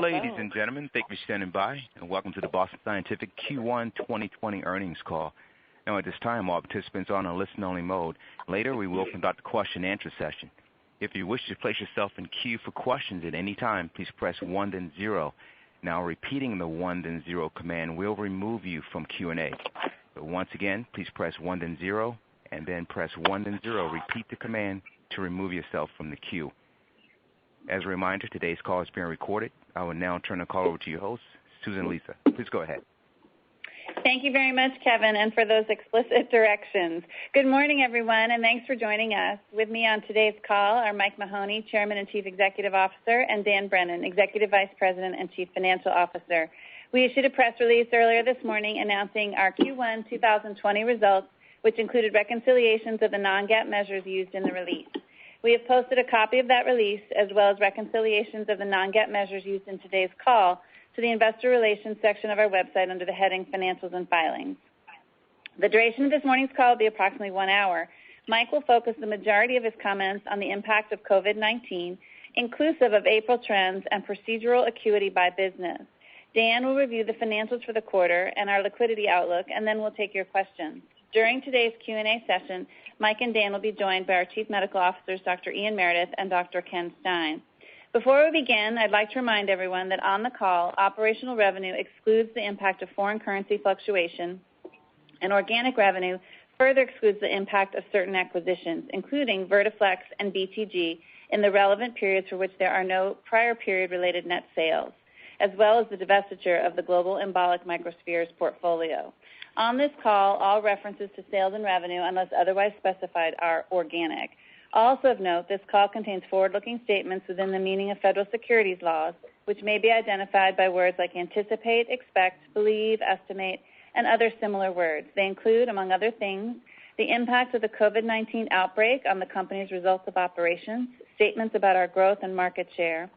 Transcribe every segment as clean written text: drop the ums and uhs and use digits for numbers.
Ladies and gentlemen, thank you for standing by, and welcome to the Boston Scientific Q1 2020 earnings call. Now, at this time, all participants are on a listen-only mode. Later, we will conduct a question-and-answer session. If you wish to place yourself in queue for questions at any time, please press 1 then 0. Now, repeating the 1 then 0 command will remove you from Q&A. So once again, please press 1 then 0, and then press 1 then 0. Repeat the command to remove yourself from the queue. As a reminder, today's call is being recorded. I will now turn the call over to your host, Susan Lisa. Please go ahead. Thank you very much, Kevin, and for those explicit directions. Good morning, everyone, and thanks for joining us. With me on today's call are Mike Mahoney, Chairman and Chief Executive Officer, and Dan Brennan, Executive Vice President and Chief Financial Officer. We issued a press release earlier this morning announcing our Q1 2020 results, which included reconciliations of the non-GAAP measures used in the release. We have posted a copy of that release, as well as reconciliations of the non-GAAP measures used in today's call, to the Investor Relations section of our website under the heading Financials and Filings. The duration of this morning's call will be approximately 1 hour. Mike will focus the majority of his comments on the impact of COVID-19, inclusive of April trends and procedural acuity by business. Dan will review the financials for the quarter and our liquidity outlook, and then we'll take your questions. During today's Q&A session, Mike and Dan will be joined by our Chief Medical Officers, Dr. Ian Meredith and Dr. Ken Stein. Before we begin, I'd like to remind everyone that on the call, operational revenue excludes the impact of foreign currency fluctuation, and organic revenue further excludes the impact of certain acquisitions, including Vertiflex and BTG, in the relevant periods for which there are no prior period-related net sales, as well as the divestiture of the global embolic microspheres portfolio. On this call, all references to sales and revenue, unless otherwise specified, are organic. Also of note, this call contains forward-looking statements within the meaning of federal securities laws, which may be identified by words like anticipate, expect, believe, estimate, and other similar words. They include, among other things, the impact of the COVID-19 outbreak on the company's results of operations, statements about our growth and market share,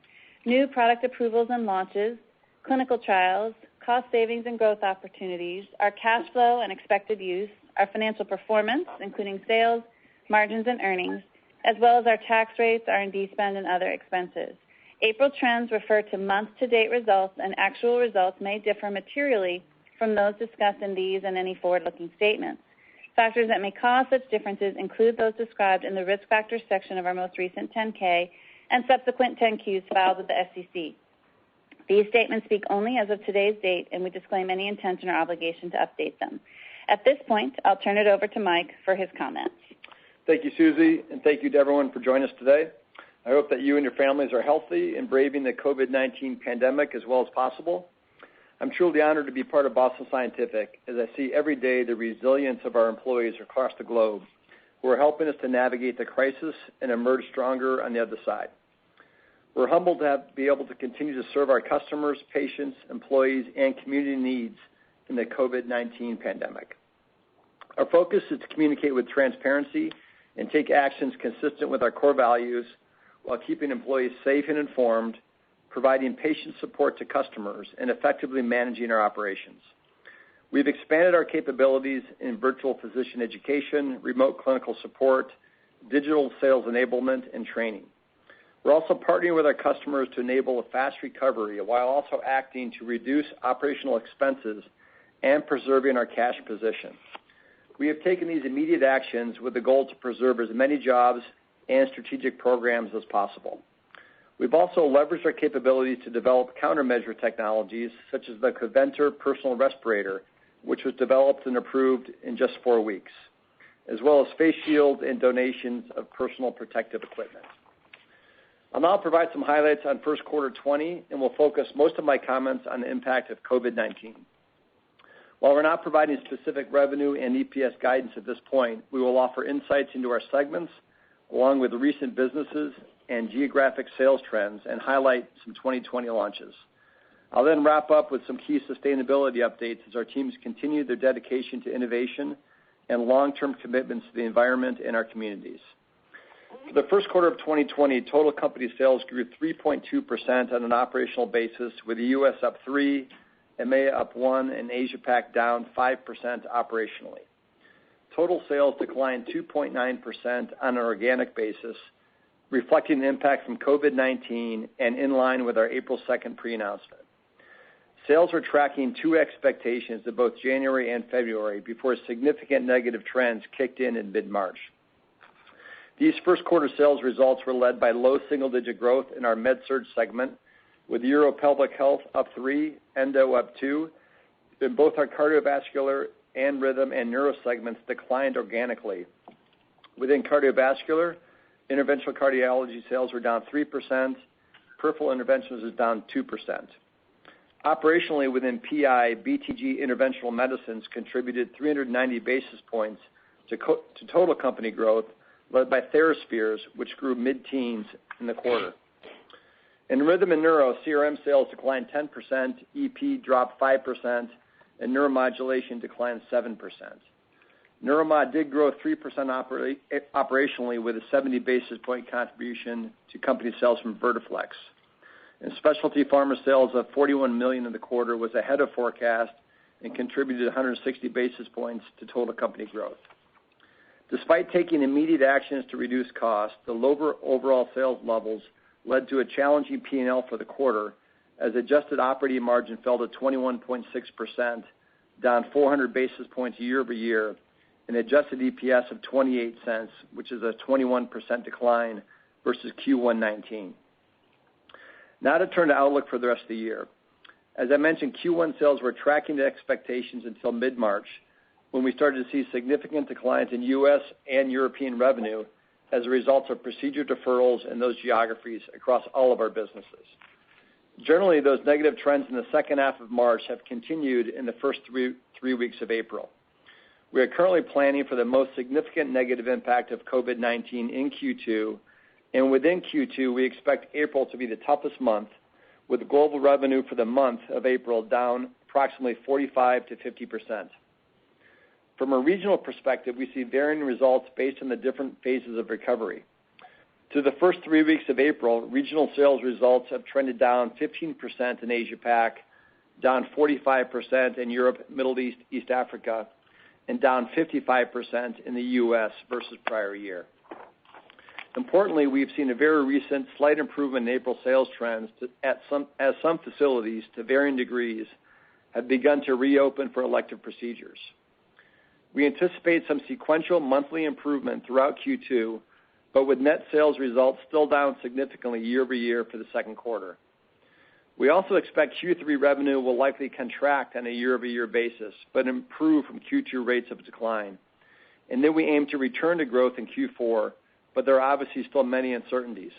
new product approvals and launches, clinical trials, cost savings and growth opportunities, our cash flow and expected use, our financial performance, including sales, margins, and earnings, as well as our tax rates, R&D spend, and other expenses. April trends refer to month-to-date results, and actual results may differ materially from those discussed in these and any forward-looking statements. Factors that may cause such differences include those described in the Risk Factors section of our most recent 10-K and subsequent 10-Qs filed with the SEC. These statements speak only as of today's date, and we disclaim any intention or obligation to update them. At this point, I'll turn it over to Mike for his comments. Thank you, Susie, and thank you to everyone for joining us today. I hope that you and your families are healthy and braving the COVID-19 pandemic as well as possible. I'm truly honored to be part of Boston Scientific as I see every day the resilience of our employees across the globe who are helping us to navigate the crisis and emerge stronger on the other side. We're humbled to be able to continue to serve our customers, patients, employees, and community needs in the COVID-19 pandemic. Our focus is to communicate with transparency and take actions consistent with our core values while keeping employees safe and informed, providing patient support to customers, and effectively managing our operations. We've expanded our capabilities in virtual physician education, remote clinical support, digital sales enablement, and training. We're also partnering with our customers to enable a fast recovery while also acting to reduce operational expenses and preserving our cash position. We have taken these immediate actions with the goal to preserve as many jobs and strategic programs as possible. We've also leveraged our capabilities to develop countermeasure technologies such as the Coventor personal respirator, which was developed and approved in just 4 weeks, as well as face shields and donations of personal protective equipment. I'll now provide some highlights on first quarter 20, and will focus most of my comments on the impact of COVID-19. While we're not providing specific revenue and EPS guidance at this point, we will offer insights into our segments, along with recent businesses and geographic sales trends, and highlight some 2020 launches. I'll then wrap up with some key sustainability updates as our teams continue their dedication to innovation and long-term commitments to the environment and our communities. For the first quarter of 2020, total company sales grew 3.2% on an operational basis, with the U.S. up 3%, EMEA up 1%, and Asia-Pac down 5% operationally. Total sales declined 2.9% on an organic basis, reflecting the impact from COVID-19 and in line with our April 2nd pre-announcement. Sales were tracking to expectations of both January and February before significant negative trends kicked in mid-March. These first quarter sales results were led by low single-digit growth in our Med-Surg segment, with Uro-Pelvic Health up 3, Endo up 2, and both our cardiovascular and rhythm and neuro segments declined organically. Within cardiovascular, interventional cardiology sales were down 3%, peripheral interventions was down 2%. Operationally, within PI, BTG interventional medicines contributed 390 basis points to total company growth, led by TheraSpheres, which grew mid-teens in the quarter. In rhythm and neuro, CRM sales declined 10%, EP dropped 5%, and neuromodulation declined 7%. Neuromod did grow 3% operationally with a 70 basis point contribution to company sales from Vertiflex. And specialty pharma sales of $41 million in the quarter was ahead of forecast and contributed 160 basis points to total company growth. Despite taking immediate actions to reduce costs, the lower overall sales levels led to a challenging P&L for the quarter, as adjusted operating margin fell to 21.6%, down 400 basis points year over year, and adjusted EPS of 28 cents, which is a 21% decline versus Q1 19. Now to turn to outlook for the rest of the year. As I mentioned, Q1 sales were tracking to expectations until mid-March, when we started to see significant declines in U.S. and European revenue as a result of procedure deferrals in those geographies across all of our businesses. Generally, those negative trends in the second half of March have continued in the first three weeks of April. We are currently planning for the most significant negative impact of COVID-19 in Q2, and within Q2, we expect April to be the toughest month, with global revenue for the month of April down approximately 45 to 50%. From a regional perspective, we see varying results based on the different phases of recovery. Through the first 3 weeks of April, regional sales results have trended down 15% in Asia-Pac, down 45% in Europe, Middle East, East Africa, and down 55% in the U.S. versus prior year. Importantly, we've seen a very recent slight improvement in April sales trends as some facilities, to varying degrees, have begun to reopen for elective procedures. We anticipate some sequential monthly improvement throughout Q2, but with net sales results still down significantly year over year for the second quarter. We also expect Q3 revenue will likely contract on a year-over-year basis, but improve from Q2 rates of decline. And then we aim to return to growth in Q4, but there are obviously still many uncertainties.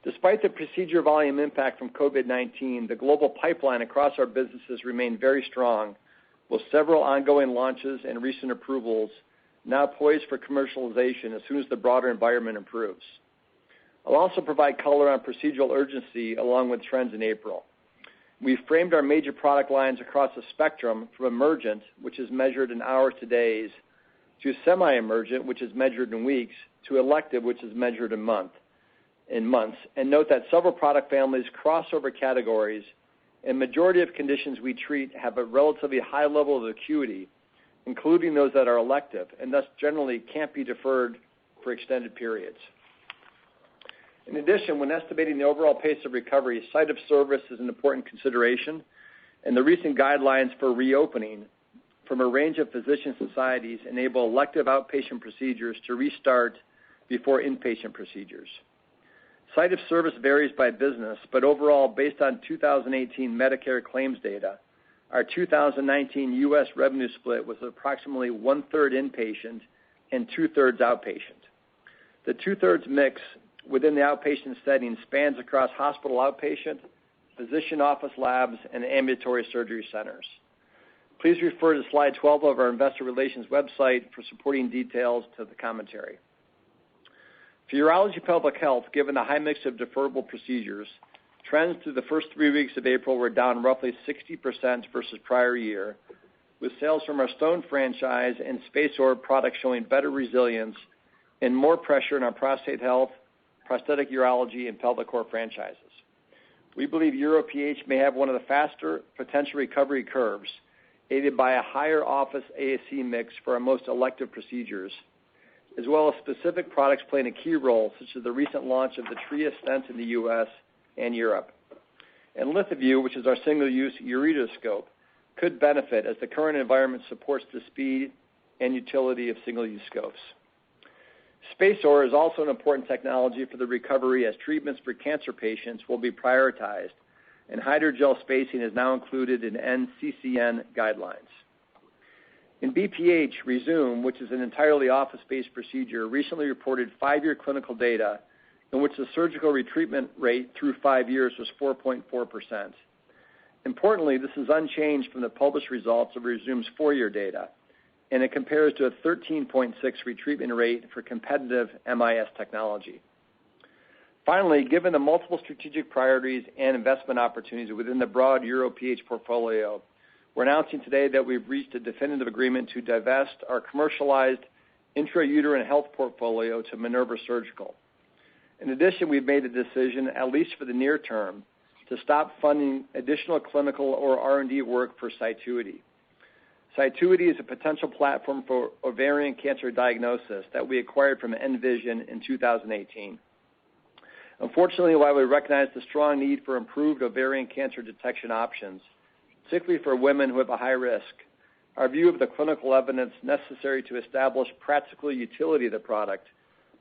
Despite the procedure volume impact from COVID-19, the global pipeline across our businesses remain very strong, with several ongoing launches and recent approvals now poised for commercialization as soon as the broader environment improves. I'll also provide color on procedural urgency along with trends in April. We've framed our major product lines across a spectrum from emergent, which is measured in hours to days, to semi-emergent, which is measured in weeks, to elective, which is measured in months. And note that several product families cross over categories, and majority of conditions we treat have a relatively high level of acuity, including those that are elective, and thus generally can't be deferred for extended periods. In addition, when estimating the overall pace of recovery, site of service is an important consideration, and the recent guidelines for reopening from a range of physician societies enable elective outpatient procedures to restart before inpatient procedures. Site of service varies by business, but overall, based on 2018 Medicare claims data, our 2019 U.S. revenue split was approximately 1/3 inpatient and 2/3 outpatient. The 2/3 mix within the outpatient setting spans across hospital outpatient, physician office labs, and ambulatory surgery centers. Please refer to slide 12 of our investor relations website for supporting details to the commentary. For urology pelvic health, given the high mix of deferrable procedures, trends through the first 3 weeks of April were down roughly 60% versus prior year, with sales from our stone franchise and SpaceOAR products showing better resilience and more pressure in our prostate health, prosthetic urology, and pelvic core franchises. We believe UroPH may have one of the faster potential recovery curves, aided by a higher office ASC mix for our most elective procedures, as well as specific products playing a key role, such as the recent launch of the Tria stent in the U.S. and Europe. And LithoVue, which is our single-use ureteroscope, could benefit as the current environment supports the speed and utility of single-use scopes. SpaceOAR is also an important technology for the recovery as treatments for cancer patients will be prioritized, and hydrogel spacing is now included in NCCN guidelines. In BPH, Resume, which is an entirely office-based procedure, recently reported 5-year clinical data in which the surgical retreatment rate through 5 years was 4.4%. Importantly, this is unchanged from the published results of Resume's 4-year data, and it compares to a 13.6 retreatment rate for competitive MIS technology. Finally, given the multiple strategic priorities and investment opportunities within the broad Uro-PH portfolio, we're announcing today that we've reached a definitive agreement to divest our commercialized intrauterine health portfolio to Minerva Surgical. In addition, we've made a decision, at least for the near term, to stop funding additional clinical or R&D work for Cytuity. Cytuity is a potential platform for ovarian cancer diagnosis that we acquired from Envision in 2018. Unfortunately, while we recognize the strong need for improved ovarian cancer detection options, particularly for women who have a high risk, our view of the clinical evidence necessary to establish practical utility of the product,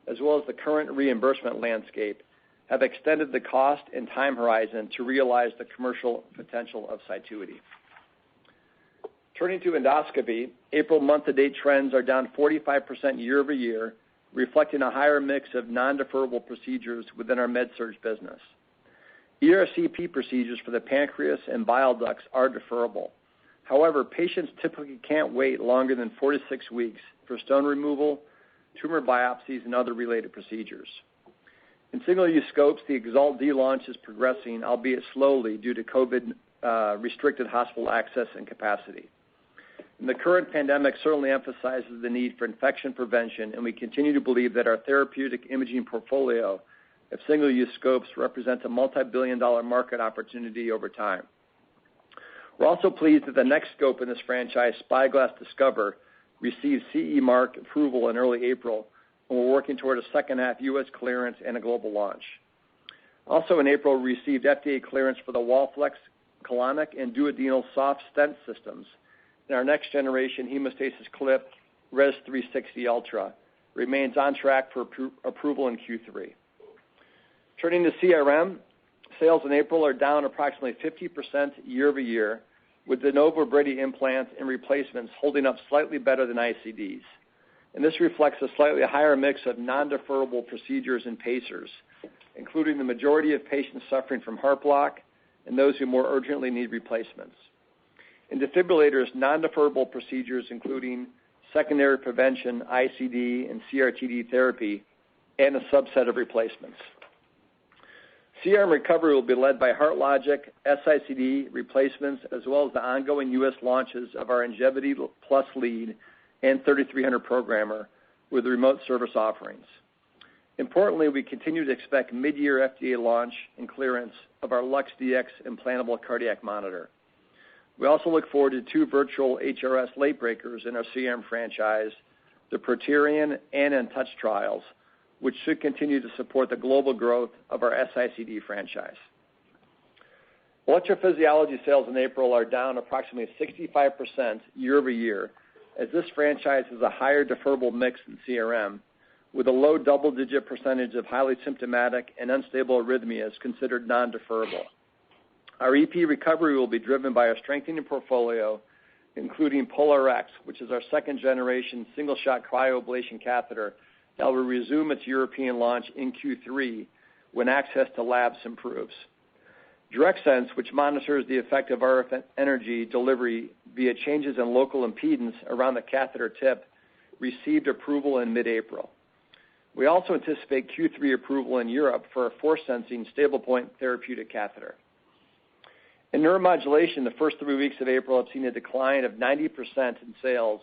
as well as the current reimbursement landscape, have extended the cost and time horizon to realize the commercial potential of Cytuity. Turning to endoscopy, April month-to-date trends are down 45% year over year, reflecting a higher mix of non-deferrable procedures within our med-surg business. ERCP procedures for the pancreas and bile ducts are deferrable. However, patients typically can't wait longer than 4 to 6 weeks for stone removal, tumor biopsies, and other related procedures. In single-use scopes, the Exalt D launch is progressing, albeit slowly, due to COVID-restricted hospital access and capacity. And the current pandemic certainly emphasizes the need for infection prevention, and we continue to believe that our therapeutic imaging portfolio of single-use scopes represents a multi-billion-dollar market opportunity over time. We're also pleased that the next scope in this franchise, Spyglass Discover, received CE mark approval in early April, and we're working toward a second-half U.S. clearance and a global launch. Also in April, we received FDA clearance for the WallFlex colonic and duodenal soft stent systems, and our next-generation hemostasis clip, Res 360 Ultra, remains on track for approval in Q3. Turning to CRM, sales in April are down approximately 50% year over year, with de novo Brady implants and replacements holding up slightly better than ICDs. And this reflects a slightly higher mix of non-deferrable procedures and pacers, including the majority of patients suffering from heart block and those who more urgently need replacements. In defibrillators, non-deferrable procedures including secondary prevention, ICD, and CRTD therapy, and a subset of replacements. CRM recovery will be led by HeartLogic, S-ICD replacements, as well as the ongoing U.S. launches of our Ingevity Plus lead and 3300 programmer with remote service offerings. Importantly, we continue to expect mid-year FDA launch and clearance of our LuxDX implantable cardiac monitor. We also look forward to 2 virtual HRS late breakers in our CRM franchise, the Proterian and InTouch trials, which should continue to support the global growth of our S-ICD franchise. Electrophysiology sales in April are down approximately 65% year over year, as this franchise has a higher deferrable mix than CRM, with a low double-digit percentage of highly symptomatic and unstable arrhythmias considered non-deferrable. Our EP recovery will be driven by our strengthening portfolio, including POLARx, which is our second-generation single-shot cryoablation catheter that will resume its European launch in Q3 when access to labs improves. DirectSense, which monitors the effect of RF energy delivery via changes in local impedance around the catheter tip, received approval in mid-April. We also anticipate Q3 approval in Europe for a force-sensing StablePoint therapeutic catheter. In neuromodulation, the first 3 weeks of April have seen a decline of 90% in sales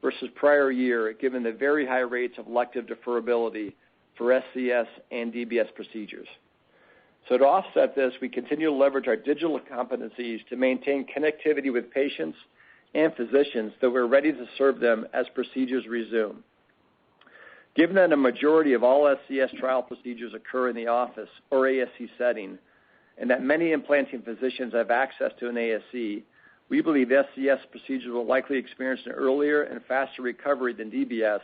versus prior year, given the very high rates of elective deferrability for SCS and DBS procedures. So to offset this, we continue to leverage our digital competencies to maintain connectivity with patients and physicians so we're ready to serve them as procedures resume. Given that a majority of all SCS trial procedures occur in the office or ASC setting, and that many implanting physicians have access to an ASC, we believe SCS procedures will likely experience an earlier and faster recovery than DBS,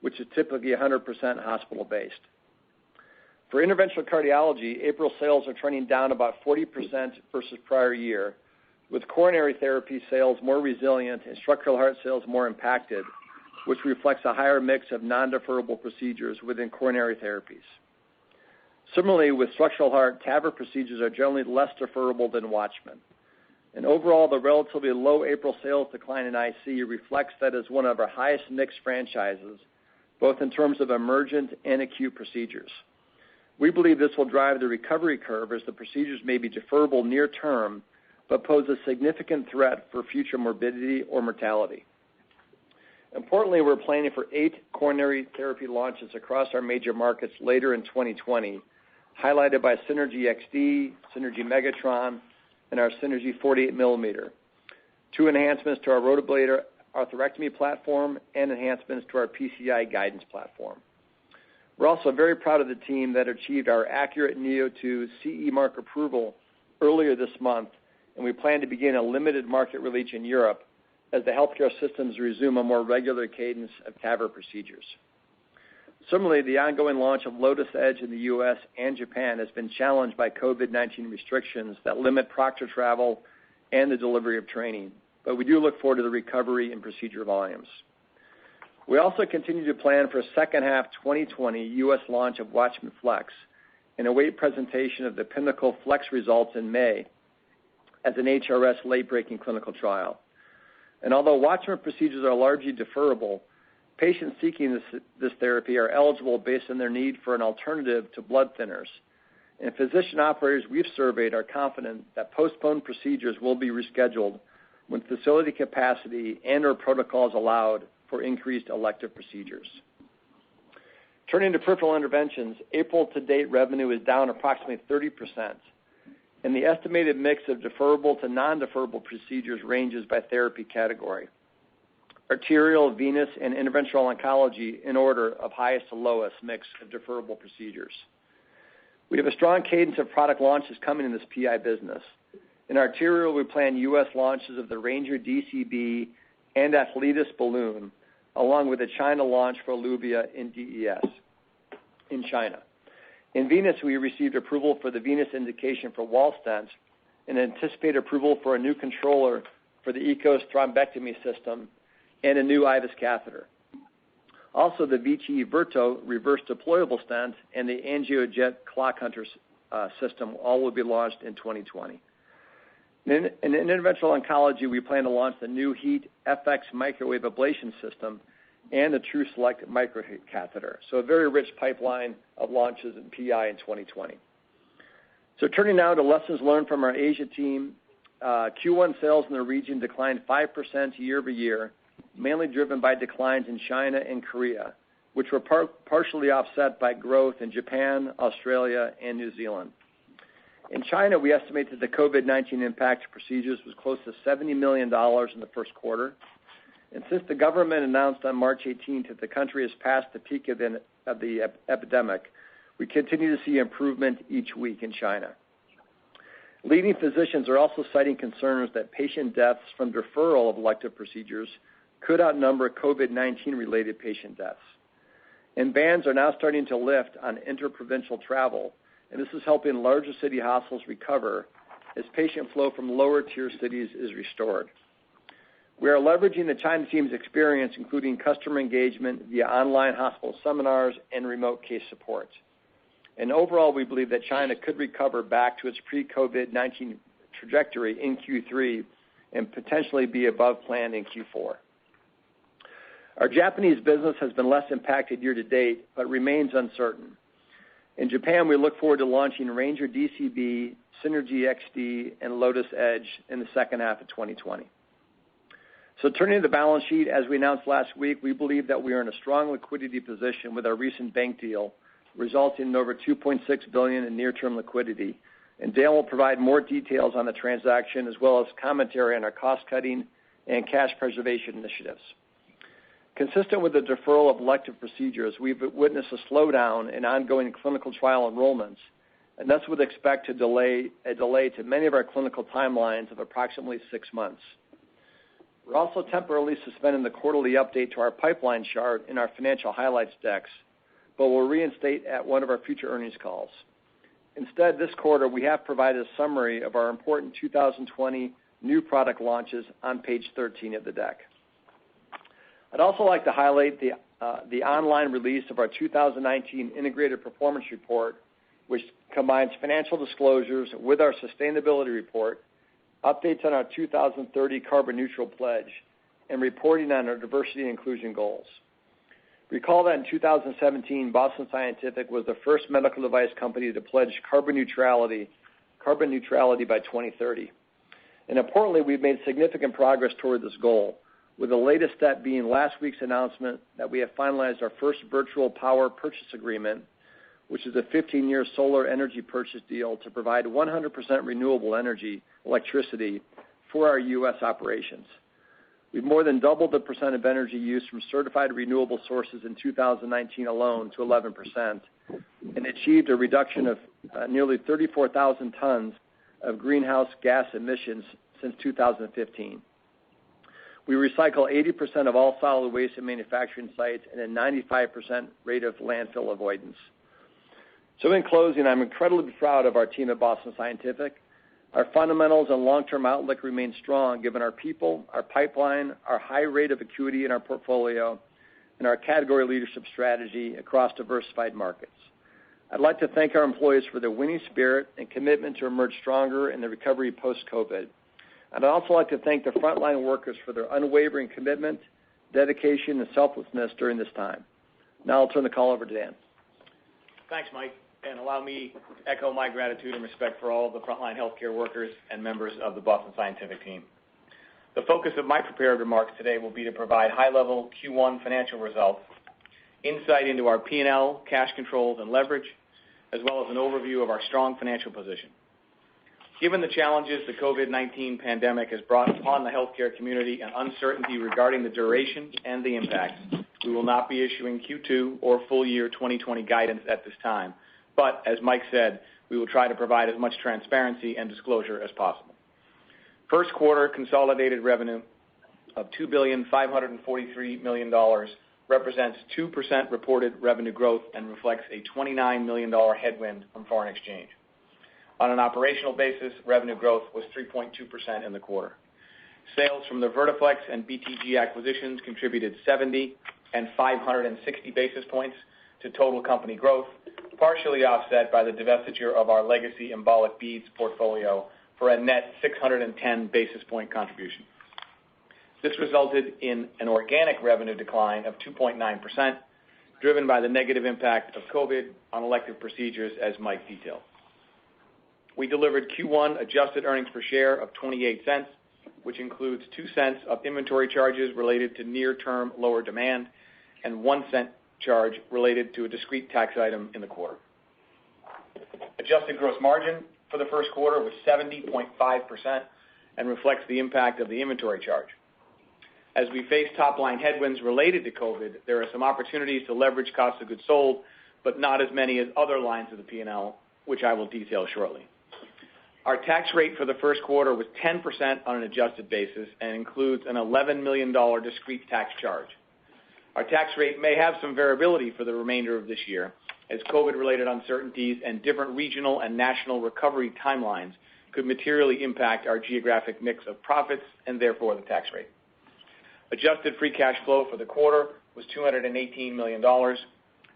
which is typically 100% hospital-based. For interventional cardiology, April sales are trending down about 40% versus prior year, with coronary therapy sales more resilient and structural heart sales more impacted, which reflects a higher mix of non-deferrable procedures within coronary therapies. Similarly, with structural heart, TAVR procedures are generally less deferrable than WATCHMAN. And overall, the relatively low April sales decline in IC reflects that as one of our highest mixed franchises, both in terms of emergent and acute procedures. We believe this will drive the recovery curve as the procedures may be deferrable near term, but pose a significant threat for future morbidity or mortality. Importantly, we're planning for 8 coronary therapy launches across our major markets later in 2020, highlighted by Synergy XD, Synergy Megatron, and our Synergy 48 millimeter. 2 enhancements to our rotablator atherectomy platform and enhancements to our PCI guidance platform. We're also very proud of the team that achieved our Accurate Neo2 CE mark approval earlier this month, and we plan to begin a limited market release in Europe as the healthcare systems resume a more regular cadence of TAVR procedures. Similarly, the ongoing launch of Lotus Edge in the U.S. and Japan has been challenged by COVID-19 restrictions that limit proctor travel and the delivery of training, but we do look forward to the recovery in procedure volumes. We also continue to plan for a second half 2020 U.S. launch of WATCHMAN FLX and await presentation of the Pinnacle FLX results in May as an HRS late-breaking clinical trial. And although WATCHMAN procedures are largely deferrable, patients seeking this therapy are eligible based on their need for an alternative to blood thinners. And physician operators we've surveyed are confident that postponed procedures will be rescheduled when facility capacity and or protocols allowed for increased elective procedures. Turning to peripheral interventions, April to date revenue is down approximately 30%, and the estimated mix of deferrable to non-deferrable procedures ranges by therapy category. Arterial, venous, and interventional oncology in order of highest to lowest mix of deferrable procedures. We have a strong cadence of product launches coming in this PI business. In arterial, we plan U.S. launches of the Ranger DCB and Athletis balloon, along with a China launch for Eluvia in DES in China. In venous, we received approval for the venous indication for wall stents and anticipate approval for a new controller for the ECOS thrombectomy system and a new IVUS catheter. Also, the Vici Verto reverse deployable stent and the AngioJet Clock Hunter system all will be launched in 2020. In interventional oncology, we plan to launch the new HEAT FX microwave ablation system and the TrueSelect microcatheter. So a very rich pipeline of launches in PI in 2020. So turning now to lessons learned from our Asia team, Q1 sales in the region declined 5% year over year, mainly driven by declines in China and Korea, which were partially offset by growth in Japan, Australia, and New Zealand. In China, we estimate that the COVID-19 impact to procedures was close to $70 million in the first quarter. And since the government announced on March 18th that the country has passed the peak of the epidemic, we continue to see improvement each week in China. Leading physicians are also citing concerns that patient deaths from deferral of elective procedures could outnumber COVID-19 related patient deaths. And bans are now starting to lift on interprovincial travel, and this is helping larger city hospitals recover as patient flow from lower tier cities is restored. We are leveraging the China team's experience, including customer engagement via online hospital seminars and remote case support. And overall, we believe that China could recover back to its pre-COVID-19 trajectory in Q3 and potentially be above plan in Q4. Our Japanese business has been less impacted year to date, but remains uncertain. In Japan, we look forward to launching Ranger DCB, Synergy XD, and Lotus Edge in the second half of 2020. So turning to the balance sheet, as we announced last week, we believe that we are in a strong liquidity position with our recent bank deal, resulting in over $2.6 billion in near-term liquidity. And Dale will provide more details on the transaction as well as commentary on our cost-cutting and cash preservation initiatives. Consistent with the deferral of elective procedures, we've witnessed a slowdown in ongoing clinical trial enrollments, and thus would expect a delay to many of our clinical timelines of approximately 6 months. We're also temporarily suspending the quarterly update to our pipeline chart in our financial highlights decks, but we'll reinstate at one of our future earnings calls. Instead, this quarter, we have provided a summary of our important 2020 new product launches on page 13 of the deck. I'd also like to highlight the online release of our 2019 Integrated Performance Report, which combines financial disclosures with our sustainability report, updates on our 2030 carbon neutral pledge, and reporting on our diversity and inclusion goals. Recall that in 2017, Boston Scientific was the first medical device company to pledge carbon neutrality by 2030. And importantly, we've made significant progress toward this goal, with the latest step being last week's announcement that we have finalized our first virtual power purchase agreement, which is a 15-year solar energy purchase deal to provide 100% renewable electricity for our U.S. operations. We've more than doubled the percent of energy used from certified renewable sources in 2019 alone to 11%, and achieved a reduction of nearly 34,000 tons of greenhouse gas emissions since 2015. We recycle 80% of all solid waste in manufacturing sites and a 95% rate of landfill avoidance. So in closing, I'm incredibly proud of our team at Boston Scientific. Our fundamentals and long-term outlook remain strong given our people, our pipeline, our high rate of acuity in our portfolio, and our category leadership strategy across diversified markets. I'd like to thank our employees for their winning spirit and commitment to emerge stronger in the recovery post-COVID. And I'd also like to thank the frontline workers for their unwavering commitment, dedication, and selflessness during this time. Now I'll turn the call over to Dan. Thanks, Mike. And allow me to echo my gratitude and respect for all of the frontline healthcare workers and members of the Boston Scientific team. The focus of my prepared remarks today will be to provide high-level Q1 financial results, insight into our P&L, cash controls, and leverage, as well as an overview of our strong financial position. Given the challenges the COVID-19 pandemic has brought upon the healthcare community and uncertainty regarding the duration and the impacts, we will not be issuing Q2 or full year 2020 guidance at this time. But, as Mike said, we will try to provide as much transparency and disclosure as possible. First quarter consolidated revenue of $2,543 million represents 2% reported revenue growth and reflects a $29 million headwind from foreign exchange. On an operational basis, revenue growth was 3.2% in the quarter. Sales from the Vertiflex and BTG acquisitions contributed 70 and 560 basis points to total company growth, partially offset by the divestiture of our legacy embolic beads portfolio for a net 610 basis point contribution. This resulted in an organic revenue decline of 2.9%, driven by the negative impact of COVID on elective procedures, as Mike detailed. We delivered Q1 adjusted earnings per share of 28 cents, which includes 2 cents of inventory charges related to near-term lower demand and 1 cent charge related to a discrete tax item in the quarter. Adjusted gross margin for the first quarter was 70.5% and reflects the impact of the inventory charge. As we face top-line headwinds related to COVID, there are some opportunities to leverage cost of goods sold, but not as many as other lines of the P&L, which I will detail shortly. Our tax rate for the first quarter was 10% on an adjusted basis and includes an $11 million discrete tax charge. Our tax rate may have some variability for the remainder of this year, as COVID-related uncertainties and different regional and national recovery timelines could materially impact our geographic mix of profits and therefore the tax rate. Adjusted free cash flow for the quarter was $218 million.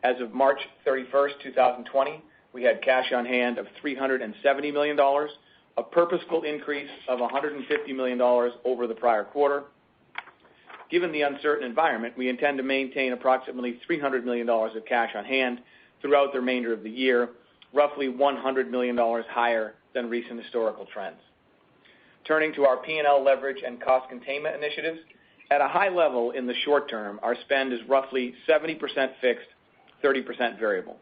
As of March 31st, 2020, we had cash on hand of $370 million, a purposeful increase of $150 million over the prior quarter. Given the uncertain environment, we intend to maintain approximately $300 million of cash on hand throughout the remainder of the year, roughly $100 million higher than recent historical trends. Turning to our P&L leverage and cost containment initiatives, at a high level in the short term, our spend is roughly 70% fixed, 30% variable.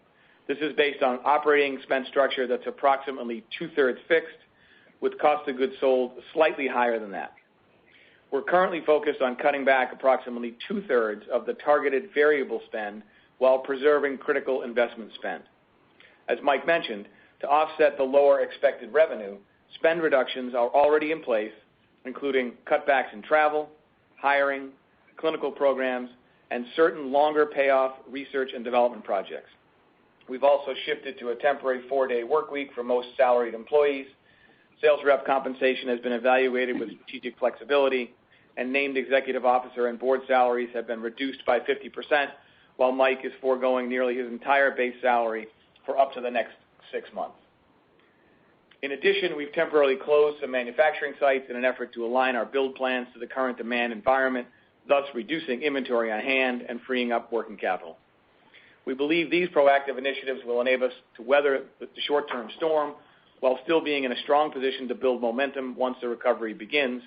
This is based on operating expense structure that's approximately 2/3 fixed, with cost of goods sold slightly higher than that. We're currently focused on cutting back approximately two-thirds of the targeted variable spend while preserving critical investment spend. As Mike mentioned, to offset the lower expected revenue, spend reductions are already in place, including cutbacks in travel, hiring, clinical programs, and certain longer payoff research and development projects. We've also shifted to a temporary 4-day work week for most salaried employees. Sales rep compensation has been evaluated with strategic flexibility, and named executive officer and board salaries have been reduced by 50%, while Mike is foregoing nearly his entire base salary for up to the next 6 months. In addition, we've temporarily closed some manufacturing sites in an effort to align our build plans to the current demand environment, thus reducing inventory on hand and freeing up working capital. We believe these proactive initiatives will enable us to weather the short-term storm while still being in a strong position to build momentum once the recovery begins.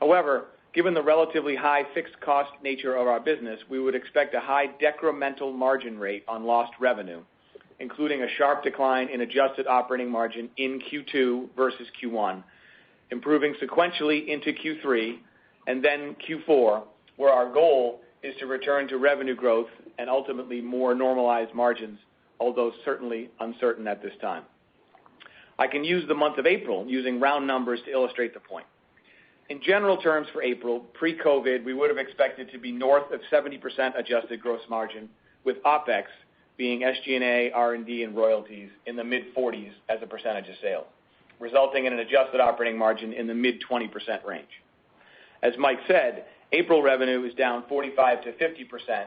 However, given the relatively high fixed cost nature of our business, we would expect a high decremental margin rate on lost revenue, including a sharp decline in adjusted operating margin in Q2 versus Q1, improving sequentially into Q3, and then Q4, where our goal is to return to revenue growth and ultimately more normalized margins, although certainly uncertain at this time. I can use the month of April using round numbers to illustrate the point. In general terms for April, pre-COVID, we would have expected to be north of 70% adjusted gross margin, with OPEX being SG&A, R&D, and royalties in the mid-40s as a percentage of sales, resulting in an adjusted operating margin in the mid-20% range. As Mike said, April revenue is down 45 to 50%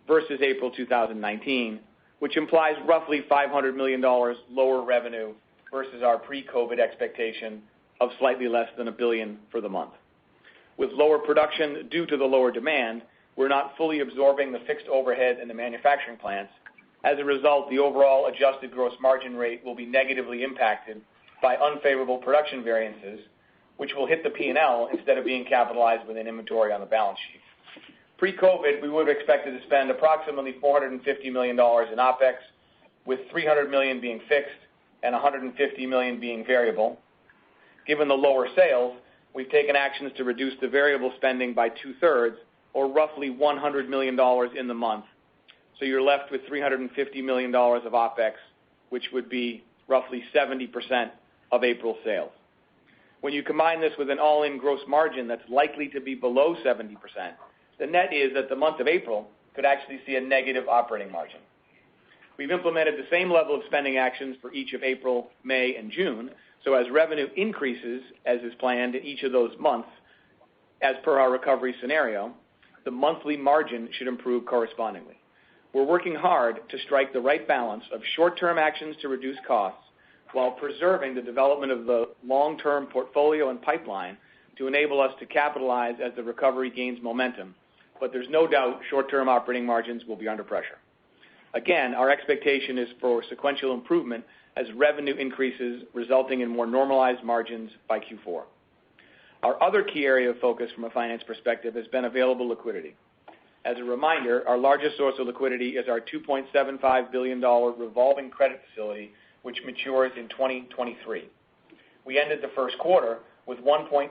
versus April 2019, which implies roughly $500 million lower revenue versus our pre-COVID expectation of slightly less than $1 billion for the month. With lower production due to the lower demand, we're not fully absorbing the fixed overhead in the manufacturing plants. As a result, the overall adjusted gross margin rate will be negatively impacted by unfavorable production variances, which will hit the P&L instead of being capitalized within inventory on the balance sheet. Pre-COVID, we would have expected to spend approximately $450 million in OPEX, with $300 million being fixed and $150 million being variable. Given the lower sales, we've taken actions to reduce the variable spending by two-thirds, or roughly $100 million in the month. So you're left with $350 million of OPEX, which would be roughly 70% of April sales. When you combine this with an all-in gross margin that's likely to be below 70%, the net is that the month of April could actually see a negative operating margin. We've implemented the same level of spending actions for each of April, May, and June, so as revenue increases, as is planned in each of those months, as per our recovery scenario, the monthly margin should improve correspondingly. We're working hard to strike the right balance of short-term actions to reduce costs while preserving the development of the long-term portfolio and pipeline to enable us to capitalize as the recovery gains momentum. But there's no doubt short-term operating margins will be under pressure. Again, our expectation is for sequential improvement as revenue increases, resulting in more normalized margins by Q4. Our other key area of focus from a finance perspective has been available liquidity. As a reminder, our largest source of liquidity is our $2.75 billion revolving credit facility, which matures in 2023. We ended the first quarter with $1.36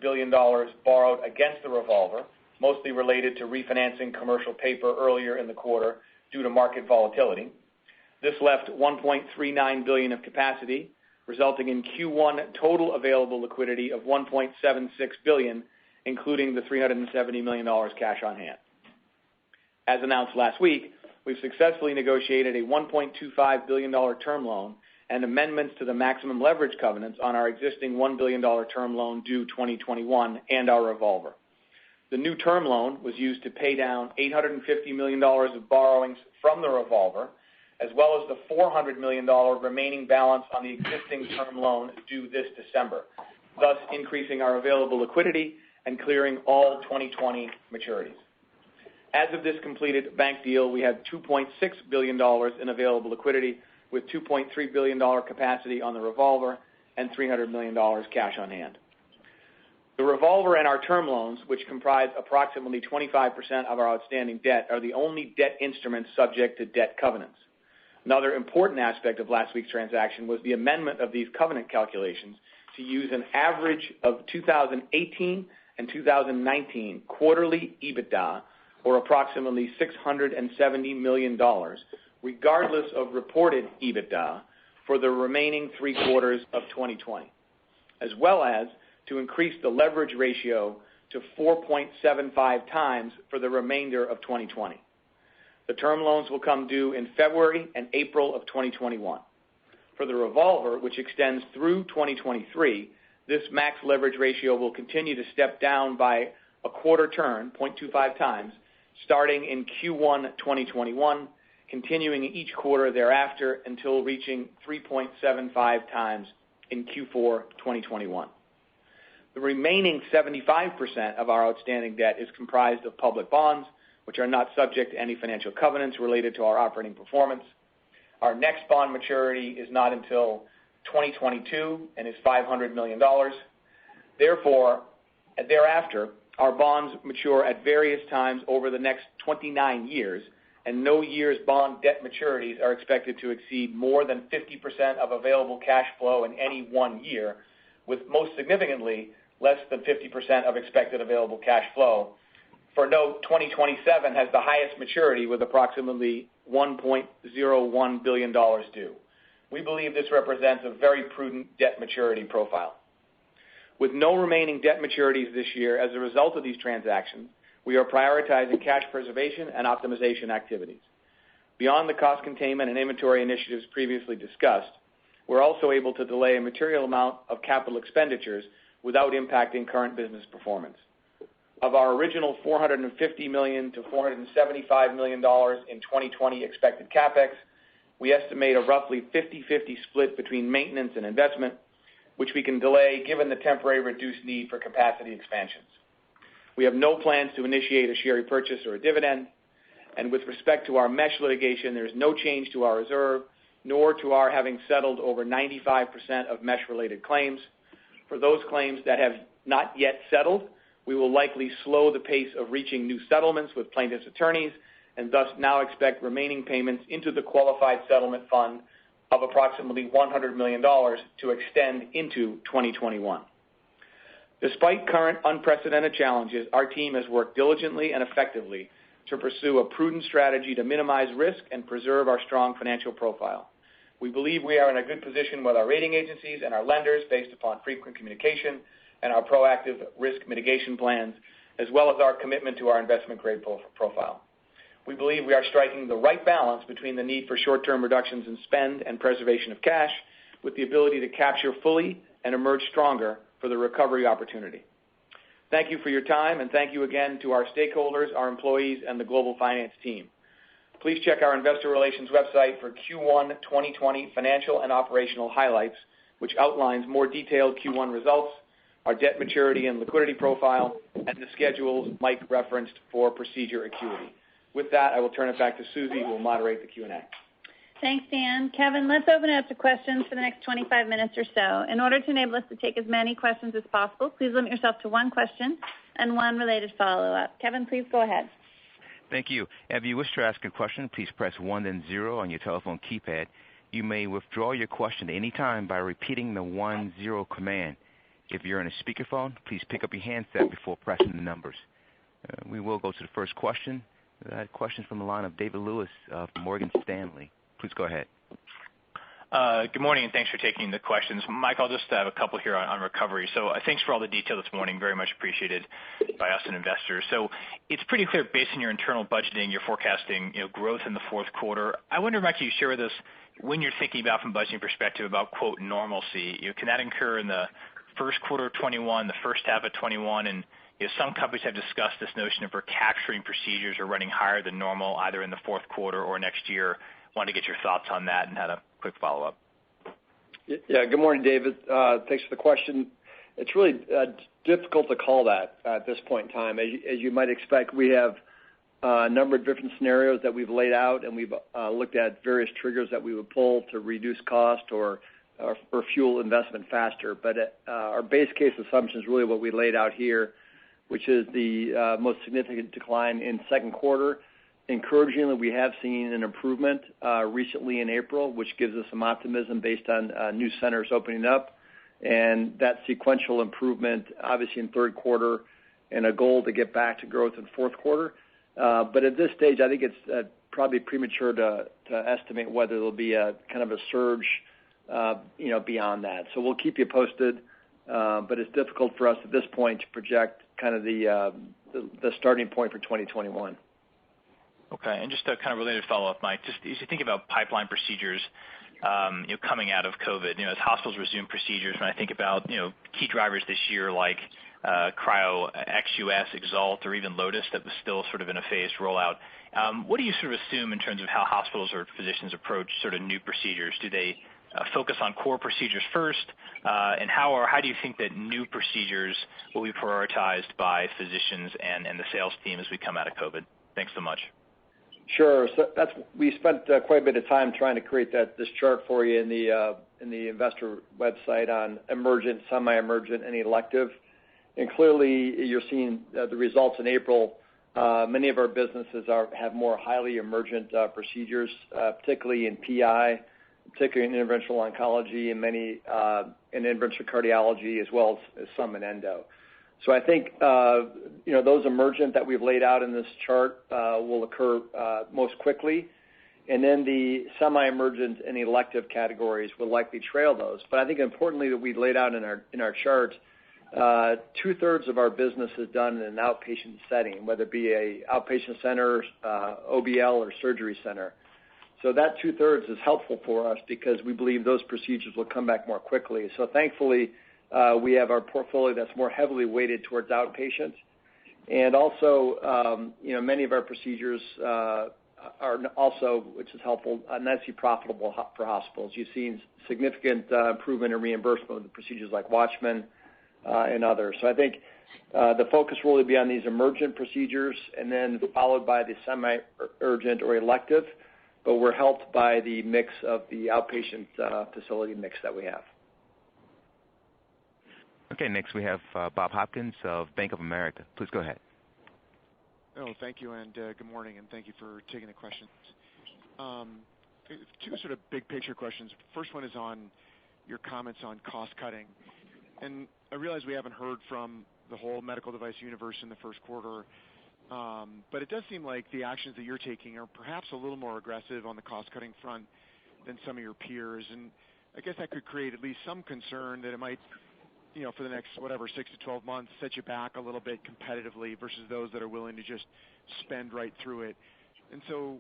billion borrowed against the revolver, mostly related to refinancing commercial paper earlier in the quarter due to market volatility. This left $1.39 billion of capacity, resulting in Q1 total available liquidity of $1.76 billion, including the $370 million cash on hand. As announced last week, we've successfully negotiated a $1.25 billion term loan and amendments to the maximum leverage covenants on our existing $1 billion term loan due 2021 and our revolver. The new term loan was used to pay down $850 million of borrowings from the revolver, as well as the $400 million remaining balance on the existing term loan due this December, thus increasing our available liquidity and clearing all 2020 maturities. As of this completed bank deal, we have $2.6 billion in available liquidity, with $2.3 billion capacity on the revolver and $300 million cash on hand. The revolver and our term loans, which comprise approximately 25% of our outstanding debt, are the only debt instruments subject to debt covenants. Another important aspect of last week's transaction was the amendment of these covenant calculations to use an average of 2018 and 2019 quarterly EBITDA, or approximately $670 million, regardless of reported EBITDA, for the remaining 3 quarters of 2020, as well as to increase the leverage ratio to 4.75 times for the remainder of 2020. The term loans will come due in February and April of 2021. For the revolver, which extends through 2023, this max leverage ratio will continue to step down by a quarter turn, 0.25 times, starting in Q1 2021, continuing each quarter thereafter until reaching 3.75 times in Q4 2021. The remaining 75% of our outstanding debt is comprised of public bonds, which are not subject to any financial covenants related to our operating performance. Our next bond maturity is not until 2022 and is $500 million. Therefore, thereafter, our bonds mature at various times over the next 29 years, and no year's bond debt maturities are expected to exceed more than 50% of available cash flow in any one year, with most significantly less than 50% of expected available cash flow. For note, 2027 has the highest maturity with approximately $1.01 billion due. We believe this represents a very prudent debt maturity profile. With no remaining debt maturities this year as a result of these transactions, we are prioritizing cash preservation and optimization activities. Beyond the cost containment and inventory initiatives previously discussed, we're also able to delay a material amount of capital expenditures without impacting current business performance. Of our original $450 million to $475 million in 2020 expected CapEx, we estimate a roughly 50-50 split between maintenance and investment, which we can delay given the temporary reduced need for capacity expansions. We have no plans to initiate a share repurchase or a dividend, and with respect to our mesh litigation, there is no change to our reserve, nor to our having settled over 95% of mesh-related claims. For those claims that have not yet settled, we will likely slow the pace of reaching new settlements with plaintiffs' attorneys, and thus now expect remaining payments into the qualified settlement fund of approximately $100 million to extend into 2021. Despite current unprecedented challenges, our team has worked diligently and effectively to pursue a prudent strategy to minimize risk and preserve our strong financial profile. We believe we are in a good position with our rating agencies and our lenders based upon frequent communication and our proactive risk mitigation plans, as well as our commitment to our investment-grade profile. We believe we are striking the right balance between the need for short-term reductions in spend and preservation of cash, with the ability to capture fully and emerge stronger for the recovery opportunity. Thank you for your time, and thank you again to our stakeholders, our employees, and the global finance team. Please check our investor relations website for Q1 2020 financial and operational highlights, which outlines more detailed Q1 results, our debt maturity and liquidity profile, and the schedules Mike referenced for procedure acuity. With that, I will turn it back to Susie, who will moderate the Q&A. Thanks, Dan. Kevin, let's open it up to questions for the next 25 minutes or so. In order to enable us to take as many questions as possible, please limit yourself to one question and one related follow-up. Kevin, please go ahead. Thank you. If you wish to ask a question, please press 1 then 0 on your telephone keypad. You may withdraw your question at any time by repeating the 1-0 command. If you're on a speakerphone, please pick up your handset before pressing the numbers. We will go to the first question. That question is from the line of David Lewis of Morgan Stanley. Please go ahead. Good morning, and thanks for taking the questions. Mike, I'll just have a couple here on recovery. So thanks for all the detail this morning. Very much appreciated by us and investors. So it's pretty clear, based on your internal budgeting, you're forecasting growth in the fourth quarter. I wonder, Mike, can you share with us when you're thinking about, from a budgeting perspective, about, quote, normalcy? Can that occur in the first quarter of 21, the first half of 21? And some companies have discussed this notion of recapturing procedures or running higher than normal, either in the fourth quarter or next year. Wanted to get your thoughts on that and had a quick follow-up. Yeah, good morning, David. Thanks for the question. It's really difficult to call that at this point in time. As you might expect, we have a number of different scenarios that we've laid out, and we've looked at various triggers that we would pull to reduce cost or fuel investment faster. But our base case assumption is really what we laid out here, which is the most significant decline in second quarter. Encouragingly, we have seen an improvement recently in April, which gives us some optimism based on new centers opening up. And that sequential improvement, obviously in third quarter and a goal to get back to growth in fourth quarter. But at this stage, I think it's probably premature to estimate whether there'll be a kind of a surge, beyond that. So we'll keep you posted, but it's difficult for us at this point to project kind of the starting point for 2021. Okay, and just a kind of related follow-up, Mike, just as you think about pipeline procedures, coming out of COVID, as hospitals resume procedures, when I think about, key drivers this year like Cryo, XUS, Exalt, or even Lotus that was still sort of in a phased rollout, what do you sort of assume in terms of how hospitals or physicians approach sort of new procedures? Do they focus on core procedures first, and how do you think that new procedures will be prioritized by physicians and the sales team as we come out of COVID? Thanks so much. Sure. So we spent quite a bit of time trying to create this chart for you in the investor website on emergent, semi-emergent, and elective. And clearly, you're seeing the results in April. Many of our businesses have more highly emergent procedures, particularly in PI, particularly in interventional oncology, and many in interventional cardiology, as well as some in endo. So I think, those emergent that we've laid out in this chart will occur most quickly. And then the semi-emergent and elective categories will likely trail those. But I think importantly that we laid out in our chart, 2/3 of our business is done in an outpatient setting, whether it be a outpatient center, OBL, or surgery center. So that 2/3 is helpful for us because we believe those procedures will come back more quickly. So thankfully, we have our portfolio that's more heavily weighted towards outpatient. And also, many of our procedures are also, which is helpful, nicely profitable for hospitals. You've seen significant improvement in reimbursement with the procedures like Watchman and others. So I think the focus will really be on these emergent procedures and then followed by the semi-urgent or elective, but we're helped by the mix of the outpatient facility mix that we have. Okay, next we have Bob Hopkins of Bank of America. Please go ahead. Oh, thank you, and good morning, and thank you for taking the questions. Two sort of big picture questions. First one is on your comments on cost cutting. And I realize we haven't heard from the whole medical device universe in the first quarter, but it does seem like the actions that you're taking are perhaps a little more aggressive on the cost cutting front than some of your peers. And I guess that could create at least some concern that it might, for the next, 6 to 12 months, set you back a little bit competitively versus those that are willing to just spend right through it. And so,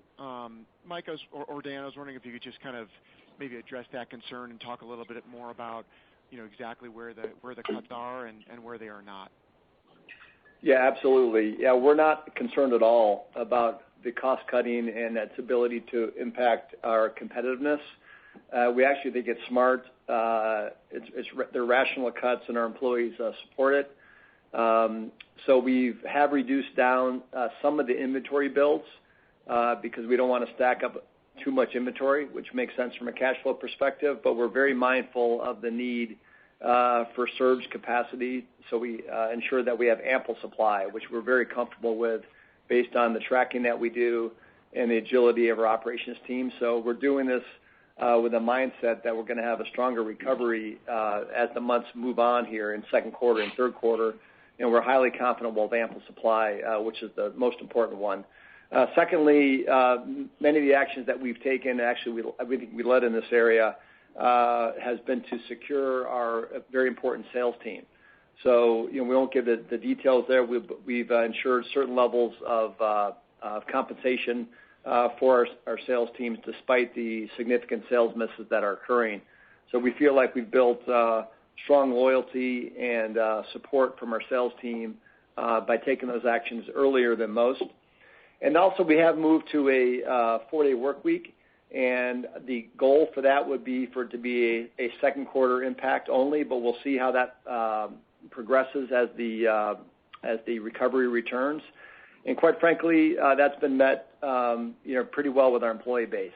Mike or Dan, I was wondering if you could just kind of maybe address that concern and talk a little bit more about, exactly where the cuts are and where they are not. Yeah, absolutely. Yeah, we're not concerned at all about the cost cutting and its ability to impact our competitiveness. We actually think it's smart. They're rational cuts, and our employees support it. So we have reduced down some of the inventory builds because we don't want to stack up too much inventory, which makes sense from a cash flow perspective, but we're very mindful of the need for surge capacity, so we ensure that we have ample supply, which we're very comfortable with based on the tracking that we do and the agility of our operations team. So we're doing this with a mindset that we're going to have a stronger recovery as the months move on here in second quarter and third quarter, and we're highly confident we'll have ample supply, which is the most important one. Secondly, many of the actions that we've taken, actually we led in this area, has been to secure our very important sales team. So, we won't give the details there. We've ensured certain levels of compensation for our sales teams despite the significant sales misses that are occurring. So we feel like we've built strong loyalty and support from our sales team by taking those actions earlier than most. And also we have moved to a 4-day work week, and the goal for that would be for it to be a second quarter impact only, but we'll see how that progresses as the recovery returns. And quite frankly, that's been met pretty well with our employee base.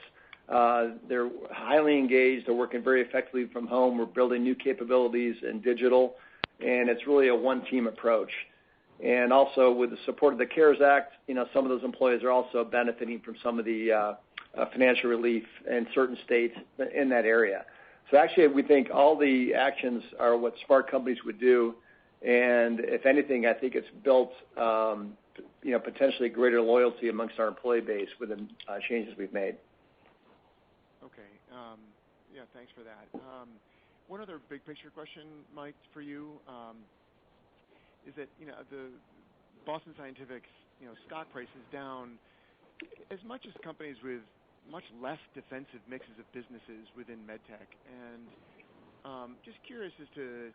They're highly engaged. They're working very effectively from home. We're building new capabilities in digital, and it's really a one-team approach. And also with the support of the CARES Act, some of those employees are also benefiting from some of the financial relief in certain states in that area. So actually, we think all the actions are what smart companies would do, And if anything, I think it's built, potentially greater loyalty amongst our employee base with the changes we've made. Okay. Thanks for that. One other big picture question, Mike, for you is that the Boston Scientific's stock price is down as much as companies with much less defensive mixes of businesses within medtech, and just curious as to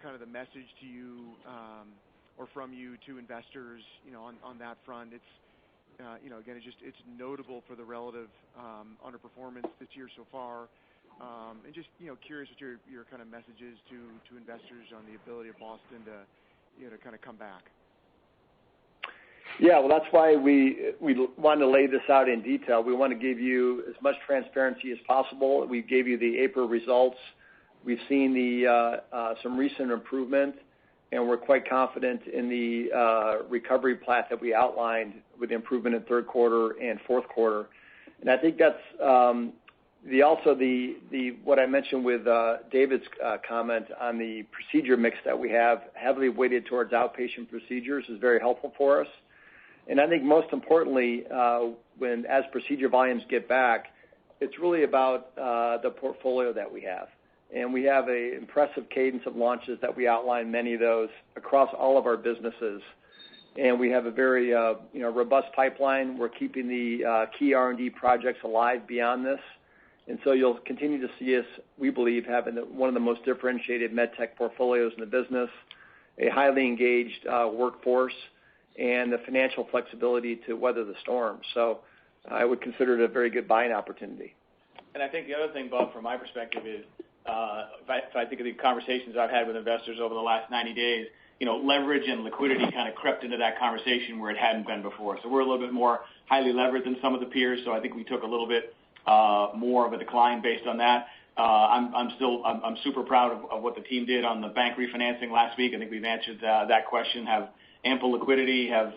kind of the message to you or from you to investors on that front. It's again, it's notable for the relative underperformance this year so far. And just curious what your kind of messages to investors on the ability of Boston to kind of come back. Yeah, well, that's why we wanted to lay this out in detail. We want to give you as much transparency as possible. We gave you the April results. We've seen some recent improvement, and we're quite confident in the recovery path that we outlined with improvement in third quarter and fourth quarter. And I think that's what I mentioned with David's comment on the procedure mix that we have heavily weighted towards outpatient procedures is very helpful for us. And I think most importantly, as procedure volumes get back, it's really about the portfolio that we have. And we have an impressive cadence of launches that we outline, many of those across all of our businesses. And we have a very robust pipeline. We're keeping the key R&D projects alive beyond this. And so you'll continue to see us, we believe, having one of the most differentiated medtech portfolios in the business, a highly engaged workforce, and the financial flexibility to weather the storm. So I would consider it a very good buying opportunity. And I think the other thing, Bob, from my perspective is, if I think of the conversations I've had with investors over the last 90 days, leverage and liquidity kind of crept into that conversation where it hadn't been before. So we're a little bit more highly leveraged than some of the peers, so I think we took a little bit more of a decline based on that. I'm super proud of what the team did on the bank refinancing last week. I think we've answered that question, have ample liquidity, have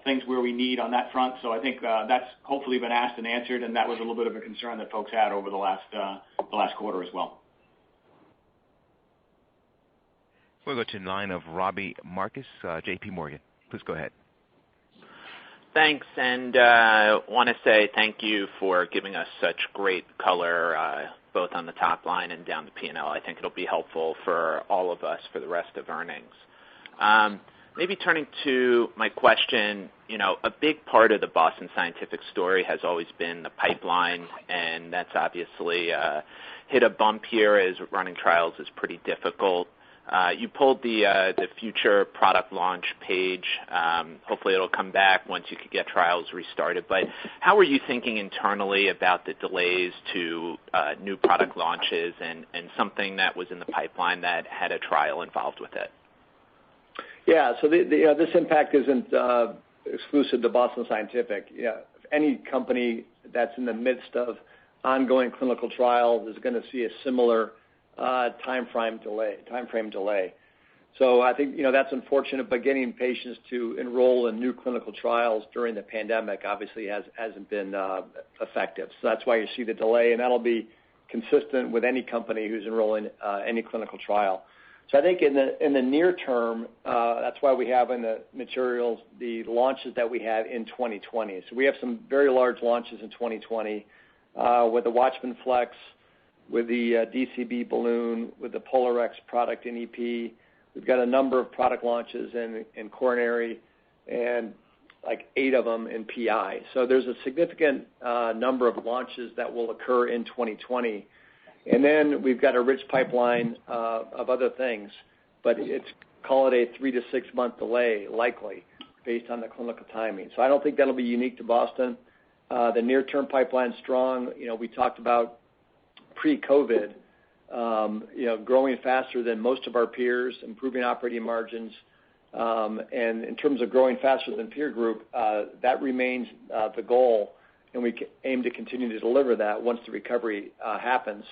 things where we need on that front. So I think that's hopefully been asked and answered, and that was a little bit of a concern that folks had over the last quarter as well. We'll go to the line of Robbie Marcus, J.P. Morgan. Please go ahead. Thanks, and want to say thank you for giving us such great color, both on the top line and down the P&L. I think it'll be helpful for all of us for the rest of earnings. Maybe turning to my question, a big part of the Boston Scientific story has always been the pipeline, and that's obviously hit a bump here as running trials is pretty difficult. You pulled the future product launch page. Hopefully it'll come back once you could get trials restarted. But how are you thinking internally about the delays to new product launches and something that was in the pipeline that had a trial involved with it? Yeah, so this impact isn't exclusive to Boston Scientific. Any company that's in the midst of ongoing clinical trials is going to see a similar time frame delay. So I think that's unfortunate, but getting patients to enroll in new clinical trials during the pandemic obviously hasn't been effective. So that's why you see the delay, and that'll be consistent with any company who's enrolling any clinical trial. So I think in the near term, that's why we have in the materials the launches that we have in 2020. So we have some very large launches in 2020 with the Watchman Flex, with the DCB balloon, with the PolarX product in EP. We've got a number of product launches in coronary and like 8 of them in PI. So there's a significant number of launches that will occur in 2020. And then we've got a rich pipeline of other things, but call it a 3 to 6 month delay likely based on the clinical timing. So I don't think that'll be unique to Boston. The near-term pipeline's strong. We talked about pre-COVID, growing faster than most of our peers, improving operating margins. And in terms of growing faster than peer group, that remains the goal, and we aim to continue to deliver that once the recovery happens.